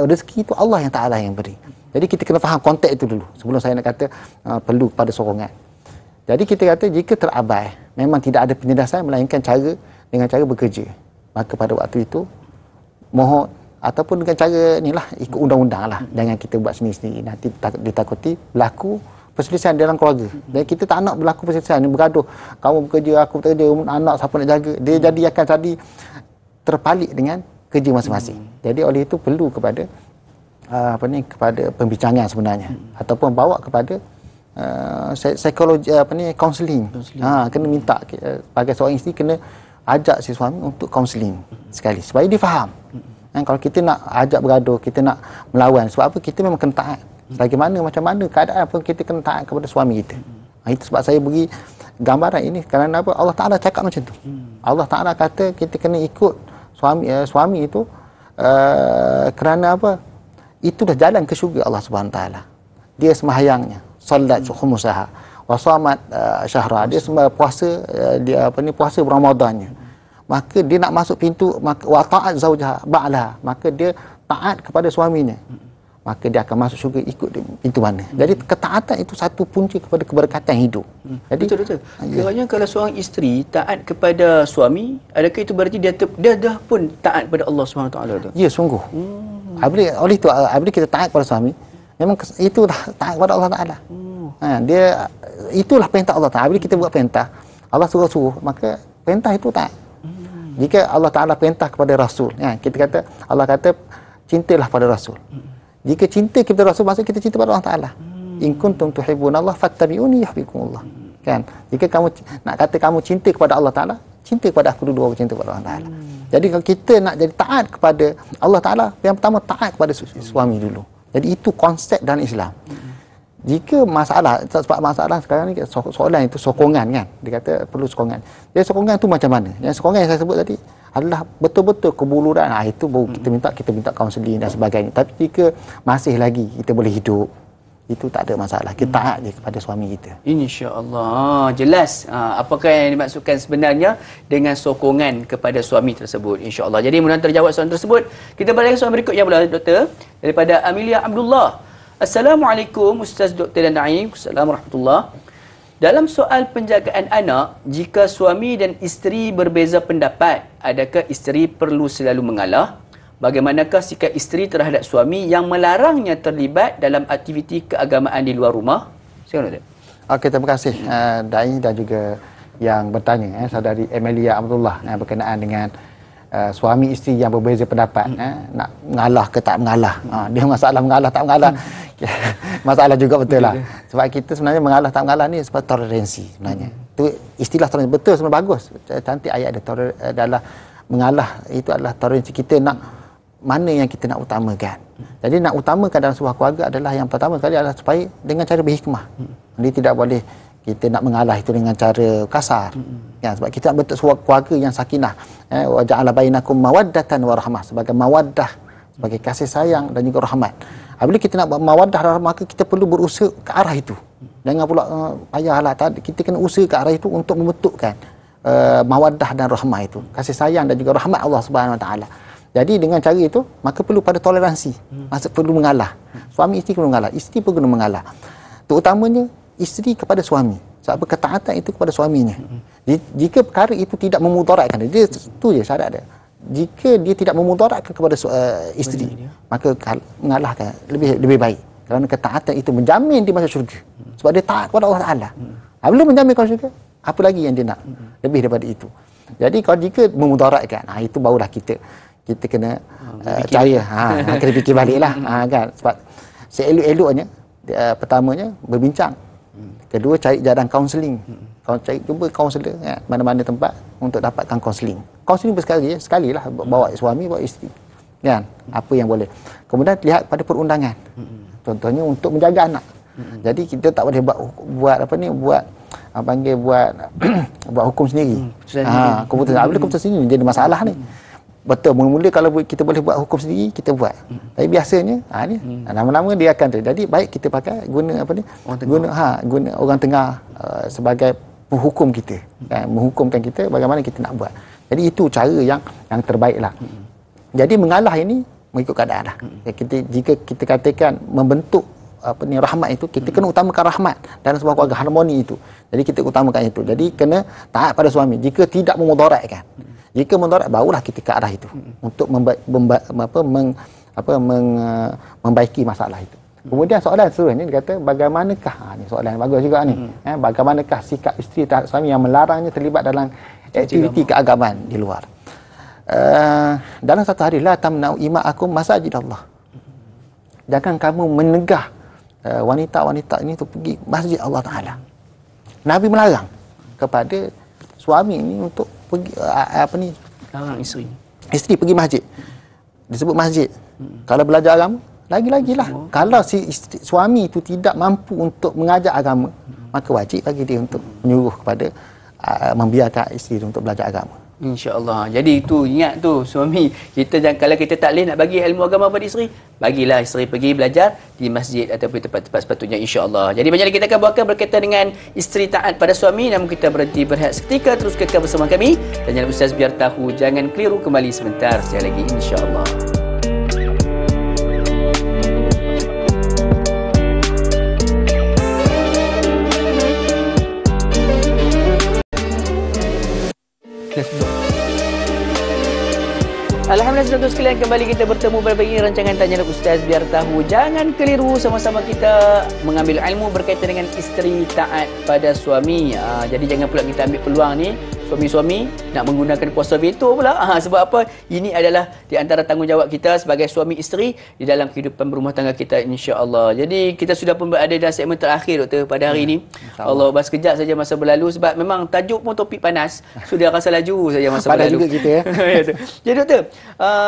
Rezeki itu Allah yang Ta'ala yang beri. Jadi kita kena faham konteks itu dulu sebelum saya nak kata perlu pada sokongan. Jadi kita kata jika terabai, memang tidak ada penyelesaian melainkan dengan cara bekerja. Maka pada waktu itu mohon, ataupun dengan cara inilah, ikut undang-undang lah. Jangan kita buat sendiri-sendiri. Nanti ditakuti berlaku perselisihan dalam keluarga. Dan kita tak nak berlaku perselisihan, bergaduh. Kamu bekerja, aku bekerja, anak siapa nak jaga. Dia akan jadi terpalit dengan kerja masing-masing. Jadi oleh itu perlu kepada kepada pembincangan sebenarnya, ataupun bawa kepada psikologi kaunseling. Kena minta sebagai seorang isteri kena ajak si suami untuk kaunseling sekali supaya dia faham. Kalau kita nak ajak bergaduh, kita nak melawan, sebab apa? Kita memang kena taat. Bagaimana macam mana keadaan pun kita kena taat kepada suami kita. Itu sebab saya bagi gambaran ini kerana apa? Allah Taala cakap macam tu. Allah Taala kata kita kena ikut suami itu kerana apa? Itu dah jalan ke syurga Allah Subhanahu Taala. Dia sembahyangnya, solat khumusaha, wa shamat syahra, dia puasa puasa Ramadannya. Maka dia nak masuk pintu, maka wa ta'at zaujaha ba'laha, maka dia taat kepada suaminya. Maka dia akan masuk syurga ikut pintu mana. Jadi ketaatan itu satu punca kepada keberkatan hidup. Jadi betul. Kiranya kalau seorang isteri taat kepada suami, adakah itu berarti dia dah pun taat kepada Allah SWT tu? Ya, sungguh. Oleh itu apabila kita taat kepada suami, memang itu dah taat kepada Allah Taala. Dia itulah perintah Allah Taala. Apabila kita buat perintah, Allah suruh, maka perintah itu taat. Jika Allah Ta'ala perintah kepada Rasul, kita kata, Allah kata, cintalah pada Rasul. Jika cinta kepada Rasul, maksudnya kita cinta pada Allah Ta'ala. In kuntum tuhibbunallah fattabi'uni yuhibbukumullah. Kan? Jika kamu nak kata kamu cinta kepada Allah Ta'ala, cinta kepada aku dulu, baru cinta kepada Allah Ta'ala. Jadi kalau kita nak jadi taat kepada Allah Ta'ala, yang pertama taat kepada suami dulu. Jadi itu konsep dalam Islam. Jika masalah, sebab masalah sekarang ni soalan itu sokongan kan, dia kata perlu sokongan. Jadi sokongan itu macam mana? Yang sokongan yang saya sebut tadi adalah betul-betul kebuluran. Itu baru kita minta kaunseling dan sebagainya. Tapi jika masih lagi kita boleh hidup, itu tak ada masalah. Kita taat je kepada suami kita. InsyaAllah. Jelas apakah yang dimaksudkan sebenarnya dengan sokongan kepada suami tersebut, insyaAllah. Jadi mudah-mudahan terjawab soalan tersebut. Kita balik ke soalan berikut yang pula, Doktor, daripada Amelia Abdullah. Assalamualaikum Ustaz Dr. dan Naim. Assalamualaikum warahmatullahi. Dalam soal penjagaan anak, jika suami dan isteri berbeza pendapat, adakah isteri perlu selalu mengalah? Bagaimanakah sikap isteri terhadap suami yang melarangnya terlibat dalam aktiviti keagamaan di luar rumah? Silakan. Okey, terima kasih Dai dan juga yang bertanya, saudari Amelia Abdullah, berkenaan dengan suami isteri yang berbeza pendapat, nak mengalah ke tak mengalah. Dia masalah mengalah tak mengalah. Masalah juga betul lah. Sebab kita sebenarnya mengalah tak mengalah ni sebab toleransi sebenarnya. Itu istilah toleransi betul, sebenarnya bagus. Cantik ayat dia, adalah mengalah itu adalah toleransi kita nak mana yang kita nak utamakan. Jadi nak utamakan dalam sebuah keluarga adalah yang pertama sekali adalah supaya dengan cara berhikmah. Dia tidak boleh kita nak mengalah itu dengan cara kasar. Ya, sebab kita nak bentuk sebuah keluarga yang sakinah. Wa ja'ala bainakum mawaddatan wa rahmah, sebagai mawaddah, sebagai kasih sayang dan juga rahmat. Apabila kita nak mawaddah dan rahmah, maka kita perlu berusaha ke arah itu. Jangan pula payahlah, kita kena usaha ke arah itu untuk membentukkan mawaddah dan rahmah itu, kasih sayang dan juga rahmat Allah Subhanahu Wa Taala. Jadi dengan cara itu, maka perlu pada toleransi. Maksud perlu mengalah. Suami isteri perlu mengalah, isteri pun kena mengalah. Terutamanya isteri kepada suami. Sebab ketaatan itu kepada suaminya. Jika perkara itu tidak memudaratkan dia, itu je syarat dia. Jika dia tidak memudaratkan kepada isteri, maka mengalahkan lebih baik. Kerana ketaatan itu menjamin dia masuk syurga. Sebab dia taat kepada Allah Taala. Belum menjamin masuk syurga, apa lagi yang dia nak lebih daripada itu? Jadi kalau jika memudaratkan, itu barulah kita kena cari, kena fikir baliklah, kan? Sebab seelok-eloknya, pertamanya berbincang, kedua cari jalan kaunseling, cuba kaunselor mana-mana tempat untuk dapatkan kaunseling. Kaunseling sekali lah, bawa suami, bawa isteri, kan? Apa yang boleh. Kemudian lihat pada perundangan, contohnya untuk menjaga anak. Jadi kita tak boleh buat hukum sendiri. Keputusan apabila keputusan sendiri jadi masalah ni. Betul, mula-mula kalau kita boleh buat hukum sendiri, kita buat. Tapi biasanya, lama-lama dia akan tu. Jadi baik kita pakai guna orang tengah sebagai penghukum kita, menghukumkan kita bagaimana kita nak buat. Jadi itu cara yang terbaiklah. Jadi mengalah ini mengikut keadaan lah. Jika kita katakan membentuk rahmat itu, kita kena utamakan rahmat dalam sebuah keluarga, harmoni itu. Jadi kita utamakan itu. Jadi kena taat pada suami jika tidak memudaratkan. Jika mudarat, barulah kita ke arah itu untuk membaiki masalah itu. Kemudian soalan seterusnya dia kata, bagaimanakah, ni soalan yang bagus juga ni, bagaimanakah sikap isteri terhadap suami yang melarangnya terlibat dalam aktiviti keagamaan di luar. Dalam satu hari, la tamna'u ima'akum masajid Allah. Jangan kamu menegah wanita-wanita ini tu pergi masjid Allah Taala. Nabi melarang kepada suami ini untuk pergi Larang isteri pergi masjid. Disebut masjid. Kalau belajar agama, lagi-lagilah. Kalau si suami itu tidak mampu untuk mengajar agama, maka wajib bagi dia untuk menyuruh kepada membiarkan isteri untuk belajar agama. InsyaAllah. Jadi itu ingat tu suami kita, jangan kalau kita tak boleh nak bagi ilmu agama pada isteri, bagilah isteri pergi belajar di masjid ataupun tempat-tempat sepatutnya, insya-Allah. Jadi banyak lagi kita akan bawakan berkaitan dengan isteri taat pada suami, namun kita berhenti berehat seketika. Terus kekal bersama kami. Tanya Ustaz biar tahu, jangan keliru, kembali sebentar sekali lagi, insya-Allah. Alhamdulillah, saudara sekalian, kembali kita bertemu berbagi rancangan Tanya Ustaz biar tahu, jangan keliru. Sama-sama kita mengambil ilmu berkaitan dengan isteri taat pada suami. Jadi jangan pula kita ambil peluang ni suami-suami nak menggunakan kuasa veto pula. Sebab apa? Ini adalah di antara tanggungjawab kita sebagai suami isteri di dalam kehidupan berumah tangga kita, insya-Allah. Jadi kita sudah pun berada dalam segmen terakhir, Doktor, pada hari ini. Allah, sekejap saja masa berlalu sebab memang tajuk pun topik panas. Sudah rasa laju saja masa Panas berlalu. juga kita ya. Jadi Doktor,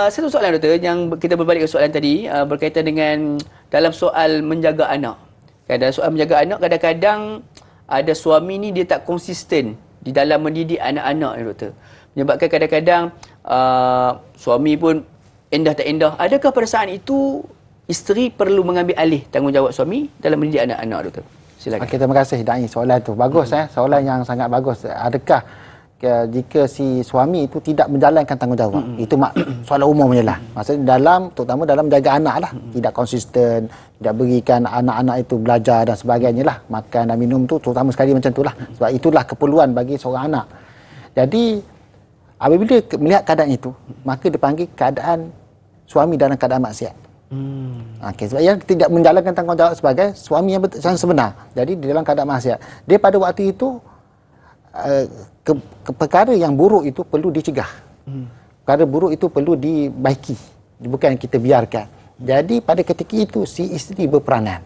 satu soalan Doktor yang kita berbalik ke soalan tadi berkaitan dengan dalam soal menjaga anak. Dalam soal menjaga anak, kadang-kadang ada suami ni dia tak konsisten di dalam mendidik anak-anak ni, Doktor. Menyebabkan kadang-kadang suami pun endah tak endah. Adakah pada saat itu isteri perlu mengambil alih tanggungjawab suami dalam mendidik anak-anak, Doktor? Silakan. Okey, terima kasih Dai, soalan tu bagus. Soalan yang sangat bagus. Adakah jika si suami itu tidak menjalankan tanggungjawab, itu soalan umumnya lah. Maksudnya terutama dalam menjaga anak lah, tidak konsisten, tidak berikan anak-anak itu belajar dan sebagainya lah, makan dan minum tu terutama sekali macam tu lah, sebab itulah keperluan bagi seorang anak. Jadi apabila melihat keadaan itu, maka dipanggil keadaan suami dalam keadaan maksiat. Sebab dia tidak menjalankan tanggungjawab sebagai suami yang sebenar. Jadi di dalam keadaan maksiat, dia pada waktu itu perkara yang buruk itu perlu dicegah. Perkara buruk itu perlu dibaiki, bukan kita biarkan. Jadi pada ketika itu si isteri berperanan.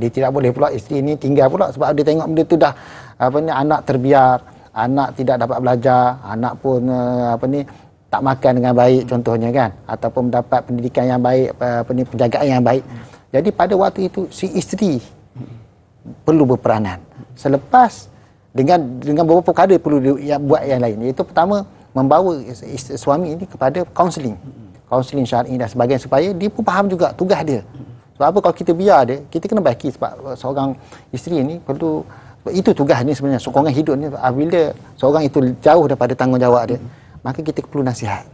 Dia tidak boleh pula isteri ini tinggal pula sebab dia tengok benda tu dah anak terbiar, anak tidak dapat belajar, anak pun tak makan dengan baik contohnya kan, ataupun mendapat pendidikan yang baik, penjagaan yang baik. Jadi pada waktu itu si isteri perlu berperanan. Selepas dengan beberapa perkara perlu buat yang lain, iaitu pertama membawa suami ini kepada kaunseling syar'i dan sebagainya, supaya dia pun faham juga tugas dia. Sebab apa, kalau kita biar dia, kita kena baiki. Sebab seorang isteri ini perlu, itu tugas ni sebenarnya, sokongan hidup ni. Bila seorang itu jauh daripada tanggungjawab dia, maka kita perlu nasihat.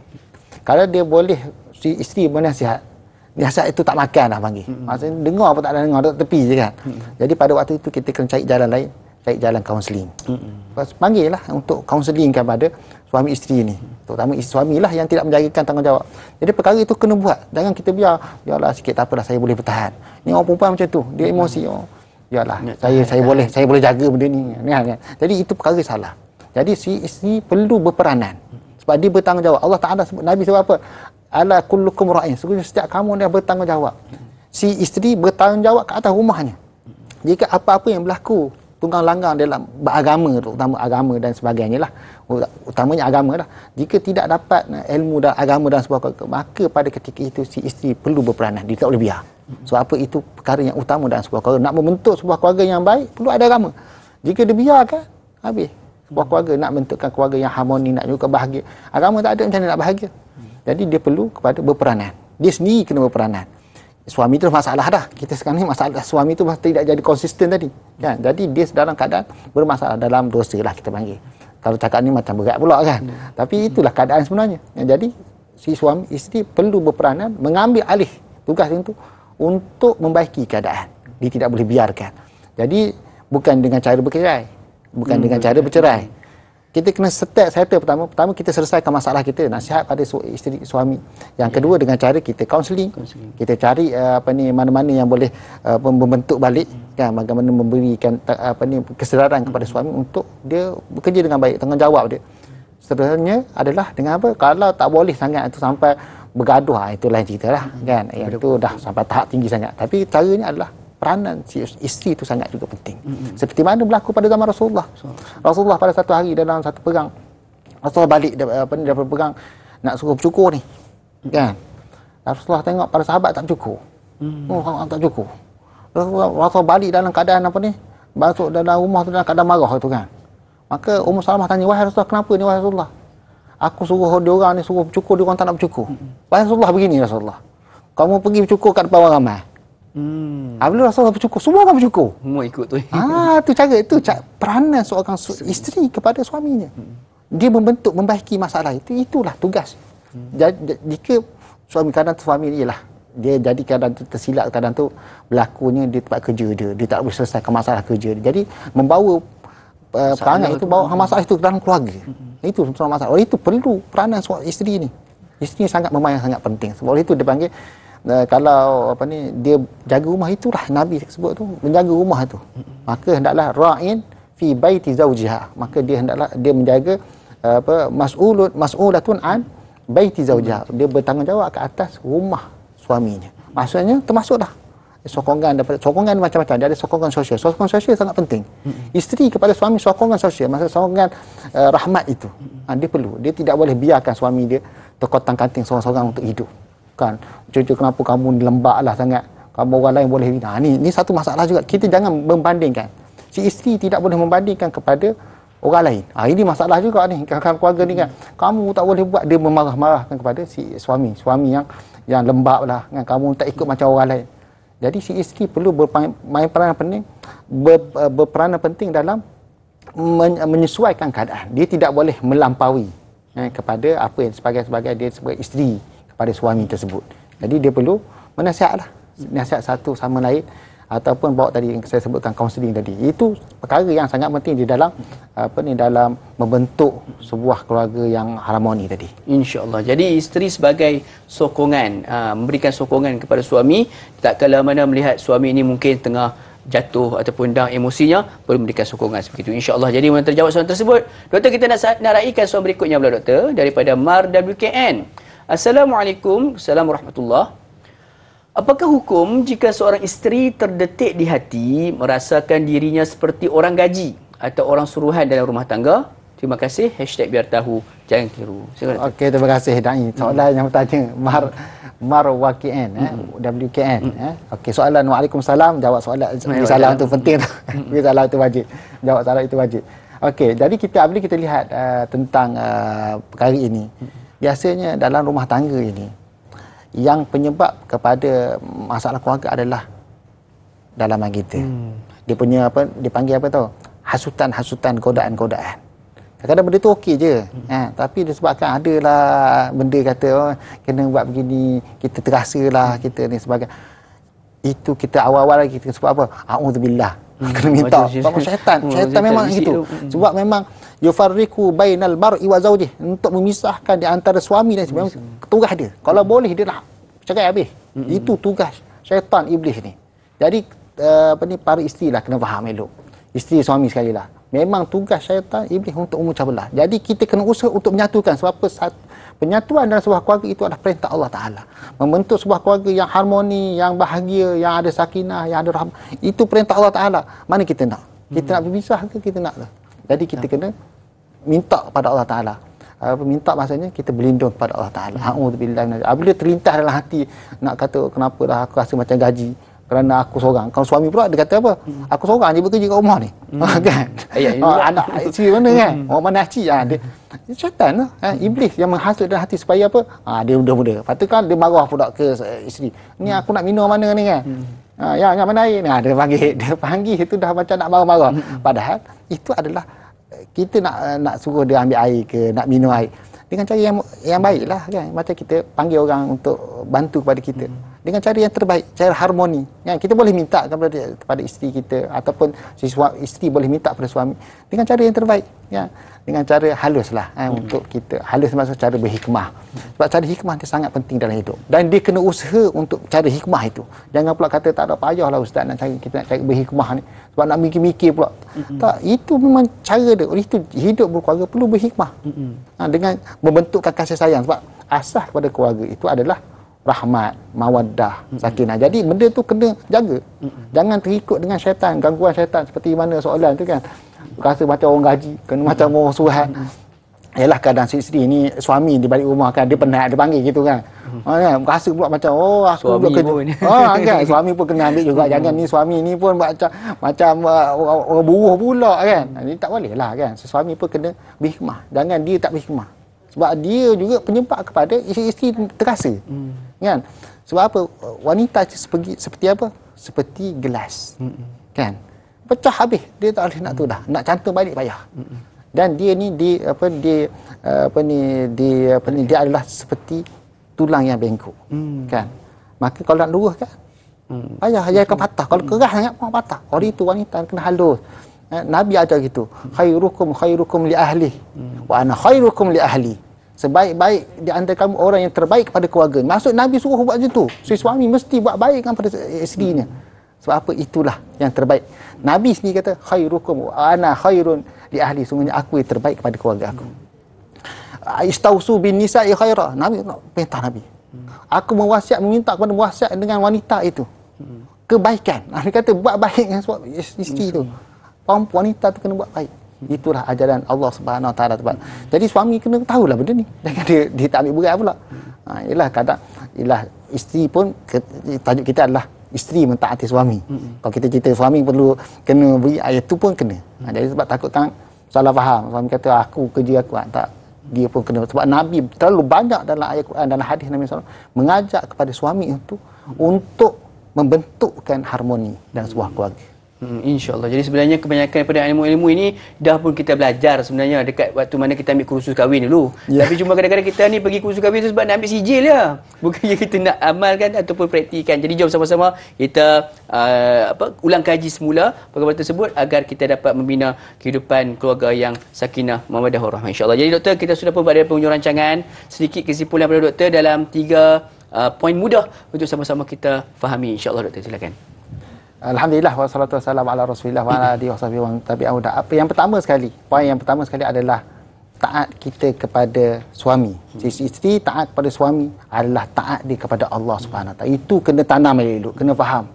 Kalau dia boleh, si isteri bernasihat, nasihat itu tak makan lah panggil. Maksudnya dengar apa tak ada dengar, duduk tepi je kan. Jadi pada waktu itu kita kena cari jalan lain, cari jalan kaunseling. Panggil lah untuk kaunseling kepada suami isteri ni. Terutama suami lah yang tidak menjagakan tanggungjawab. Jadi perkara itu kena buat. Jangan kita biarlah sikit, tak apalah, saya boleh bertahan. Ni orang perempuan macam tu, dia emosi. Biarlah, saya boleh jaga benda ni. Jadi itu perkara salah. Jadi si isteri perlu berperanan. Sebab dia bertanggungjawab. Allah Ta'ala sebut, Nabi sebab apa? Ala kullukum ra'in. Setiap kamu dia bertanggungjawab. Si isteri bertanggungjawab ke atas rumahnya. Jika apa-apa yang berlaku tunggang langgang dalam beragama, terutama agama dan sebagainya lah, utamanya agama lah, jika tidak dapat ilmu dan agama dan sebagainya, maka pada ketika itu si isteri perlu berperanan. Dia tak boleh biar. Sebab apa, itu perkara yang utama dalam sebuah keluarga. Nak membentuk sebuah keluarga yang baik, perlu ada agama. Jika dia biarkan, habis sebuah keluarga. Nak bentukkan keluarga yang harmoni, nak juga bahagia, agama tak ada, macam mana nak bahagia? Jadi dia perlu kepada berperanan. Dia sendiri kena berperanan. Suami itu masalah dah. Kita sekarang ni masalah suami itu tidak jadi konsisten tadi. Kan? Jadi dia dalam keadaan bermasalah, dalam dosa lah kita panggil. Kalau cakap ni macam berat pula kan. Tapi itulah keadaan sebenarnya. Jadi si suami isteri perlu berperanan, mengambil alih tugas itu untuk membaiki keadaan. Dia tidak boleh biarkan. Jadi bukan dengan cara bercerai. Bukan dengan cara bercerai. Kita kena settle pertama kita selesaikan masalah kita, nasihat pada isteri suami. Yang kedua dengan cara kita kaunseling. Kita cari mana-mana yang boleh membentuk balik kan, bagaimana memberikan kesedaran kepada suami untuk dia bekerja dengan baik, tanggungjawab dia. Seterusnya adalah dengan apa? Kalau tak boleh sangat itu sampai bergaduh, itu lain cerita lah kan. Yang itu dah sampai tahap tinggi sangat. Tapi caranya adalah peranan si isteri itu sangat juga penting. Seperti mana berlaku pada zaman Rasulullah. Rasulullah pada satu hari dalam satu perang, Rasulullah balik daripada perang nak suruh bercukur ni. Kan? Rasulullah tengok para sahabat tak bercukur. Tak bercukur. Rasulullah balik dalam keadaan apa ni? Masuk dalam rumah tu dalam keadaan marah tu kan. Maka Ummu Salamah tanya, "Wahai Rasulullah, kenapa ni wahai Rasulullah? Aku suruh dia orang ni suruh bercukur, dia orang tak nak bercukur." Wahai Rasulullah, begini Rasulullah. Kamu pergi bercukur kat depan orang ramai. Bila Rasulullah bercukur, semua orang bercukur. Semua ikut tu. Tu cara itu peranan seorang isteri kepada suaminya. Dia membaiki masalah itu, itulah tugas. Jika suami ni ialah dia jadi kadang tu tersilap, kadang tu berlakunya di tempat kerja dia tak boleh selesaikan masalah kerja dia. Jadi membawa perangai itu, bawa masalah itu dalam keluarga. Itu masalah. Oleh itu perlu peranan seorang isteri ni. Isteri sangat sangat penting. Sebab itu dia panggil kalau dia jaga rumah, itulah Nabi sebut tu, menjaga rumah itu. Maka hendaklah ra'in fi baiti zawjiha. Maka dia hendaklah dia menjaga mas'ulatun an baiti zawjiha. Dia bertanggungjawab ke atas rumah suaminya. Maksudnya termasuklah sokongan macam-macam. Dia ada sokongan sosial. Sokongan sosial sangat penting. Isteri kepada suami sokongan sosial, maksud sokongan rahmat itu. Dia perlu. Dia tidak boleh biarkan suami dia terkotang-kanting seorang-seorang untuk hidup. Kan, cucu kenapa kamu lembablah sangat, kamu orang lain boleh ni satu masalah juga. Kita jangan membandingkan. Si isteri tidak boleh membandingkan kepada orang lain. Ini masalah juga ni keluarga ni kan. Kamu tak boleh buat, dia memarah-marahkan kepada si suami yang lembab lah kan, kamu tak ikut macam orang lain. Jadi si isteri perlu bermain peranan penting, berperanan penting dalam menyesuaikan keadaan. Dia tidak boleh melampaui kepada apa yang sebagai dia sebagai isteri kepada suami tersebut. Jadi dia perlu menasihatlah, nasihat satu sama lain, ataupun bawa tadi yang saya sebutkan kaunseling tadi. Itu perkara yang sangat penting di dalam dalam membentuk sebuah keluarga yang harmoni tadi. InsyaAllah. Jadi isteri sebagai sokongan, memberikan sokongan kepada suami, tak kala mana melihat suami ini mungkin tengah jatuh ataupun down emosinya, perlu memberikan sokongan seperti itu. InsyaAllah. Jadi untuk terjawab soalan tersebut, doktor, kita nak raikan soalan berikutnya pula doktor daripada Mar WKN. Assalamualaikum. Assalamualaikum warahmatullahi. Apakah hukum jika seorang isteri terdetik di hati merasakan dirinya seperti orang gaji atau orang suruhan dalam rumah tangga? Terima kasih. #biar tahu, jangan keliru. Okey, terima kasih Dai. Soalan yang bertanya Mar WKN WKN. Okey, soalan Waalaikumsalam, jawab soalan. Salam tu penting. Salam tu wajib. Jawab salam itu wajib. Okey, jadi bila kita lihat tentang perkara ini, biasanya dalam rumah tangga ini yang penyebab kepada masalah keluarga adalah dalaman kita. Dia punya dia panggil apa tahu? Hasutan, godaan. Kadang-kadang benda tu okey je. Tapi disebabkan adalah benda kata kena buat begini, kita terasalah kita ni sebagai itu kita awal-awal lagi kita sebab apa? Auzubillah. Kena minta. Sebab syaitan memang gitu. Sebab memang yufarriqu bainal mar'i wa zawjih, untuk memisahkan di antara suami dan isteri. Tugas dia. Kalau boleh dia nak cerai habis. Itu tugas syaitan iblis ni. Jadi para isteri lah kena faham elok. Isteri suami sekali lah. Memang tugas syaitan iblis untuk memecah belah. Jadi kita kena usaha untuk menyatukan. Sebab penyatuan dalam sebuah keluarga itu adalah perintah Allah Ta'ala. Membentuk sebuah keluarga yang harmoni, yang bahagia, yang ada sakinah, yang ada rahmat. Itu perintah Allah Ta'ala. Mana kita nak? Kita nak berpisah ke kita nak? Jadi kita kena minta kepada Allah Ta'ala. Minta maksudnya kita berlindung kepada Allah Ta'ala. A'udzubillah. Bila terlintas dalam hati, nak kata kenapa dah aku rasa macam gaji kerana aku seorang. Kalau suami pula dia kata apa? Aku seorang je bekerja kat rumah ni. Kan? Anak isteri mana kan? Orang mana acik? Dia syaitan lah. Iblis yang menghasut dalam hati supaya apa? Dia muda-muda. Lepas tu kan dia marah pula ke isteri. Ni aku nak minum mana ni kan? Yang mana air ni? Dia panggil itu dah macam nak marah-marah. Padahal itu adalah kita nak suruh dia ambil air ke, nak minum air dengan cara yang baiklah kan. Macam kita panggil orang untuk bantu kepada kita dengan cara yang terbaik, cara harmoni kan. Kita boleh minta kepada isteri kita, ataupun isteri boleh minta kepada suami dengan cara yang terbaik kan, dengan cara haluslah untuk kita. Halus maksud cara berhikmah. Sebab cara hikmah dia sangat penting dalam hidup, dan dia kena usaha untuk cara hikmah itu. Jangan pula kata tak ada payahlah ustaz kita nak cari berhikmah ni sebab nak mikir-mikir pula. Tak, itu memang cara dia. Oleh itu hidup berkeluarga perlu berhikmah. Dengan membentukkan kasih sayang. Sebab asas kepada keluarga itu adalah rahmat, mawaddah, sakinah. Jadi benda tu kena jaga. Jangan terikut dengan syaitan, gangguan syaitan seperti mana soalan tu kan. Rasa macam orang gaji, kena macam orang surat. Yalah kadang si isteri ni suami di balik rumah kan dia penat dia panggil gitu kan. Kan rasa pula macam aku suami kerja. Kan suami pun kena ambil juga. Jangan ni suami ni pun macam orang buruh pula kan. Ini tak boleh lah kan. Suami pun kena berhikmah. Jangan dia tak berhikmah. Sebab dia juga penyebab kepada isteri terasa. Kan? Sebab apa? Wanita seperti apa? Seperti gelas. Kan? Pecah habis. Dia tak boleh nak tu dah. Nak cantum balik payah. Dan dia ni dia adalah seperti tulang yang bengkok. Kan? Maka kalau nak lurus kan payah dia akan patah. Kalau keras sangat pun patah. Orang itu wanita kena halus. Nabi ajar gitu. Khairukum li ahli wa ana khairukum li ahli. Sebaik-baik di antara kamu orang yang terbaik kepada keluarga. Maksud Nabi suruh buat macam tu. Suami mesti buat baik kan pada isterinya. Sebab apa? Itulah yang terbaik. Nabi sendiri kata khairukum wa ana khairun li ahli. Sungguhnya aku yang terbaik kepada keluarga aku. Istausu bin nisa'i khaira. Nabi perintah Nabi. Aku meminta kepada wasiat dengan wanita itu. Kebaikan. Nabi kata buat baik dengan isteri tu. Wanita tu kena buat baik. Itulah ajaran Allah Subhanahu Wa Taala. Jadi suami kena tahulah benda ni. Jangan dia tak ambil berat pula. Yalah kadang isteri pun tajuk kita adalah isteri mentaati suami. Kalau kita cerita suami perlu kena beri ayat tu pun kena. Jadi sebab takutkan salah faham. Suami kata aku kerja aku tak. Dia pun kena. Sebab Nabi terlalu banyak dalam ayat Quran dalam hadis Nabi SAW mengajak kepada suami itu untuk membentukkan harmoni dalam sebuah keluarga. InsyaAllah. Jadi sebenarnya kebanyakan daripada ilmu-ilmu ini dah pun kita belajar sebenarnya dekat waktu mana kita ambil kursus kahwin dulu. Tapi cuma kadang-kadang kita ni pergi kursus kahwin tu sebab nak ambil sijil je. Bukannya kita nak amalkan ataupun praktikan. Jadi jom sama-sama kita ulang kaji semula perkara tersebut agar kita dapat membina kehidupan keluarga yang sakinah mawaddah warahmah insya-Allah. Jadi doktor, kita sudah pun pada penghujung rancangan. Sedikit kesimpulan pada doktor dalam 3 poin mudah untuk sama-sama kita fahami insya-Allah doktor, silakan. Alhamdulillah wassalatu wassalamu ala Rasulillah wa ala alihi washabihi wa tabi'ahu. Apa yang pertama sekali, poin yang pertama sekali adalah taat kita kepada suami. Isteri taat kepada suami adalah taat dia kepada Allah Subhanahu Wa Taala. Itu kena tanam dulu, kena faham.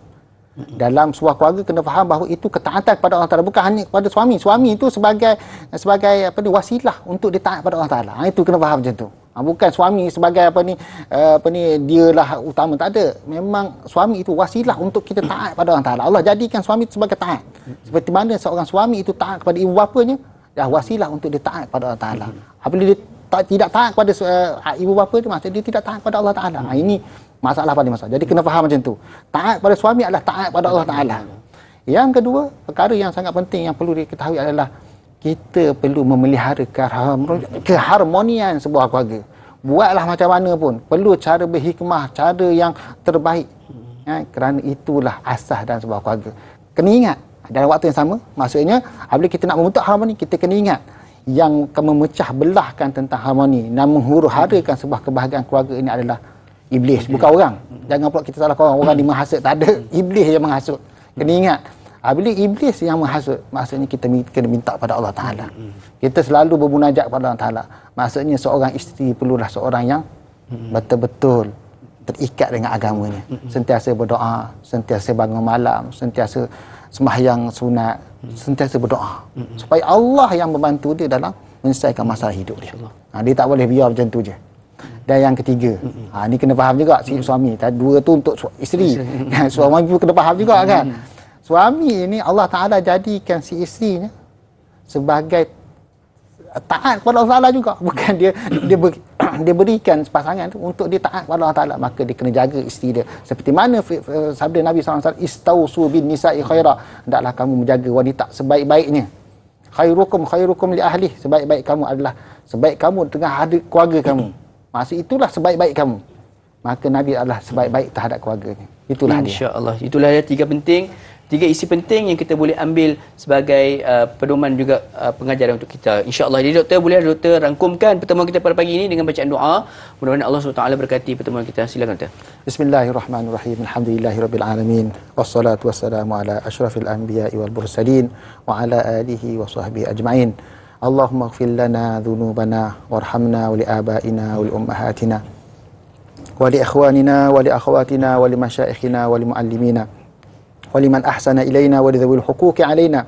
Dalam sebuah keluarga kena faham bahawa itu ketaatan kepada Allah Taala, bukan hanya kepada suami. Suami itu sebagai wasilah untuk dia taat kepada Allah Taala. Itu kena faham macam tu. Bukan suami sebagai dialah utama, tak ada. Memang suami itu wasilah untuk kita taat pada Allah Taala. Allah jadikan suami itu sebagai taat. Seperti mana seorang suami itu taat kepada ibu bapanya, dah wasilah untuk dia taat kepada Allah Taala. Apabila dia tidak taat kepada ibu bapa dia, maksudnya dia tidak taat kepada Allah Taala. Ini masalah paling masalah. Jadi kena faham macam tu. Taat pada suami adalah taat pada Allah Taala. Yang kedua, perkara yang sangat penting yang perlu diketahui adalah kita perlu memelihara keharmonian sebuah keluarga. Buatlah macam mana pun, perlu cara berhikmah, cara yang terbaik. Kerana itulah asas dalam sebuah keluarga. Kena ingat, dalam waktu yang sama, maksudnya apabila kita nak membentuk harmoni, kita kena ingat yang akan memecah belahkan tentang harmoni dan menghuru-harakan sebuah kebahagiaan keluarga ini adalah iblis, bukan orang. Jangan pula kita salahkan orang dimahasut, tak ada. Iblis yang menghasut. Kena ingat, apabila iblis yang menghasut, maksudnya kita kena minta pada Allah Ta'ala. Kita selalu bermunajat kepada Allah Ta'ala. Maksudnya seorang isteri perlulah seorang yang betul-betul terikat dengan agamanya. Sentiasa berdoa, sentiasa bangun malam, sentiasa sembahyang sunat, sentiasa berdoa. Supaya Allah yang membantu dia dalam menyelesaikan masalah hidup dia. Dia tak boleh biar macam tu je. Dan yang ketiga, ni kena faham juga si suami. Dua tu untuk isteri. Suami pun kena faham juga kan. Suami ini Allah Ta'ala jadikan si isterinya sebagai taat kepada Allah Ta'ala juga. Bukan dia berikan pasangan tu untuk dia taat kepada Allah Ta'ala. Maka dia kena jaga isteri dia. Seperti mana sabda Nabi SAW, istausu bin nisa'i khaira. Hendaklah kamu menjaga wanita sebaik-baiknya. Khairukum li ahli. Sebaik-baik kamu adalah sebaik kamu dengan keluarga kamu. Maksud itulah sebaik-baik kamu. Maka Nabi adalah sebaik-baik terhadap keluarganya. Itulah dia. InsyaAllah. Itulah dia tiga isi penting yang kita boleh ambil sebagai pedoman juga pengajaran untuk kita. InsyaAllah. Jadi doktor, boleh doktor rangkumkan pertemuan kita pada pagi ini dengan bacaan doa. Mudah-mudahan Allah SWT berkati pertemuan kita. Silakan doktor. Bismillahirrahmanirrahim. Alhamdulillahirabbil wassalatu wassalamu ala asyrafil anbiya'i wal mursalin wa ala alihi wa sahbihi ajma'in. Allahumma ighfir lana dhunubana warhamna wa li abaina wa li ummahatina ولإخواننا ولأخواتنا ولمشايخنا ولمعلمينا ولمن أحسن إلينا ولذوي الحقوق علينا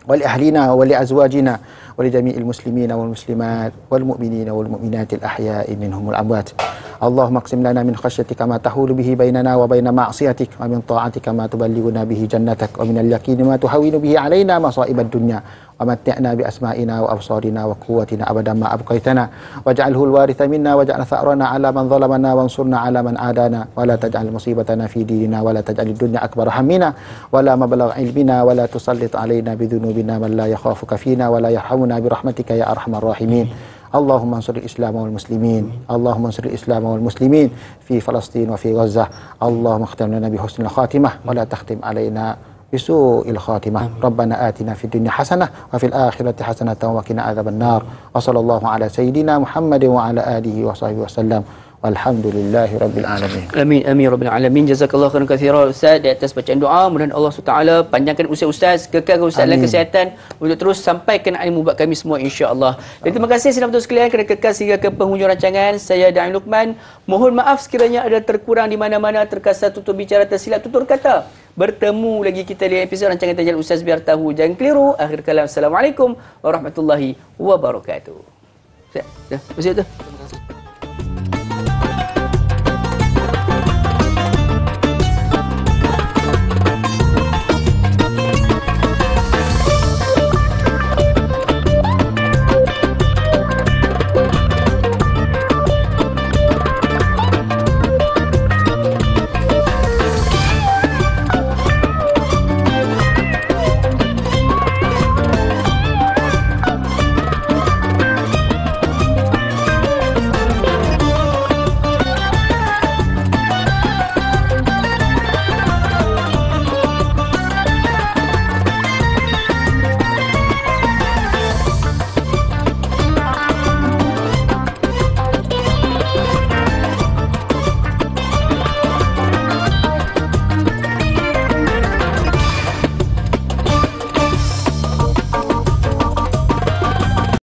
ولأهلنا ولأزواجنا ولجميع المسلمين والمسلمات والمؤمنين والمؤمنات الأحياء منهم والأموات. اللهم اقسم لنا من خشيتك ما تحول به بيننا وبين معصيتك ومن طاعتك ما تبلغنا به جنتك ومن اليقين ما تهون به علينا مصائب الدنيا ومتعنا بأسمائنا وأبصارنا وقوتنا أبدا ما أبقيتنا واجعله الوارث منا واجعل ثأرنا على من ظلمنا وانصرنا على من عادانا ولا تجعل مصيبتنا في ديننا ولا تجعل الدنيا أكبر همنا ولا مبلغ علمنا ولا تسلط علينا بذنوبنا من لا يخافك فينا ولا يرحمنا برحمتك يا أرحم الراحمين. اللهم انصر الإسلام والمسلمين اللهم انصر الإسلام والمسلمين في فلسطين وفي غزة. اللهم اختم لنا بحسن الخاتمة ولا تختم علينا بسوء الخاتمة. ربنا آتنا في الدنيا حسنة وفي الآخرة حسنة وقنا عذاب النار. وصلى الله على سيدنا محمد وعلى آله وصحبه وسلم. Walhamdulillahi Rabbil Alamin. Amin, amin, Rabbil Alamin. Jazakallah khairan katsira Ustaz di atas bacaan doa. Mudah-mudahan Allah SWT panjangkan usia Ustaz, kekalkan Ustaz dalam kesihatan untuk terus sampaikan ilmu buat kami semua, insya-Allah. Dan terima kasih sidang penonton sekalian kerana kekal sehingga ke penghujung rancangan. Saya Daim Luqman. Mohon maaf sekiranya ada terkurang di mana-mana, terkasar tutur bicara, tersilap tutur kata. Bertemu lagi kita di episod rancangan Tajal Ustaz biar tahu jangan keliru. Akhir kalam. Assalamualaikum warahmatullahi wabarakatuh. Dah, masih tu.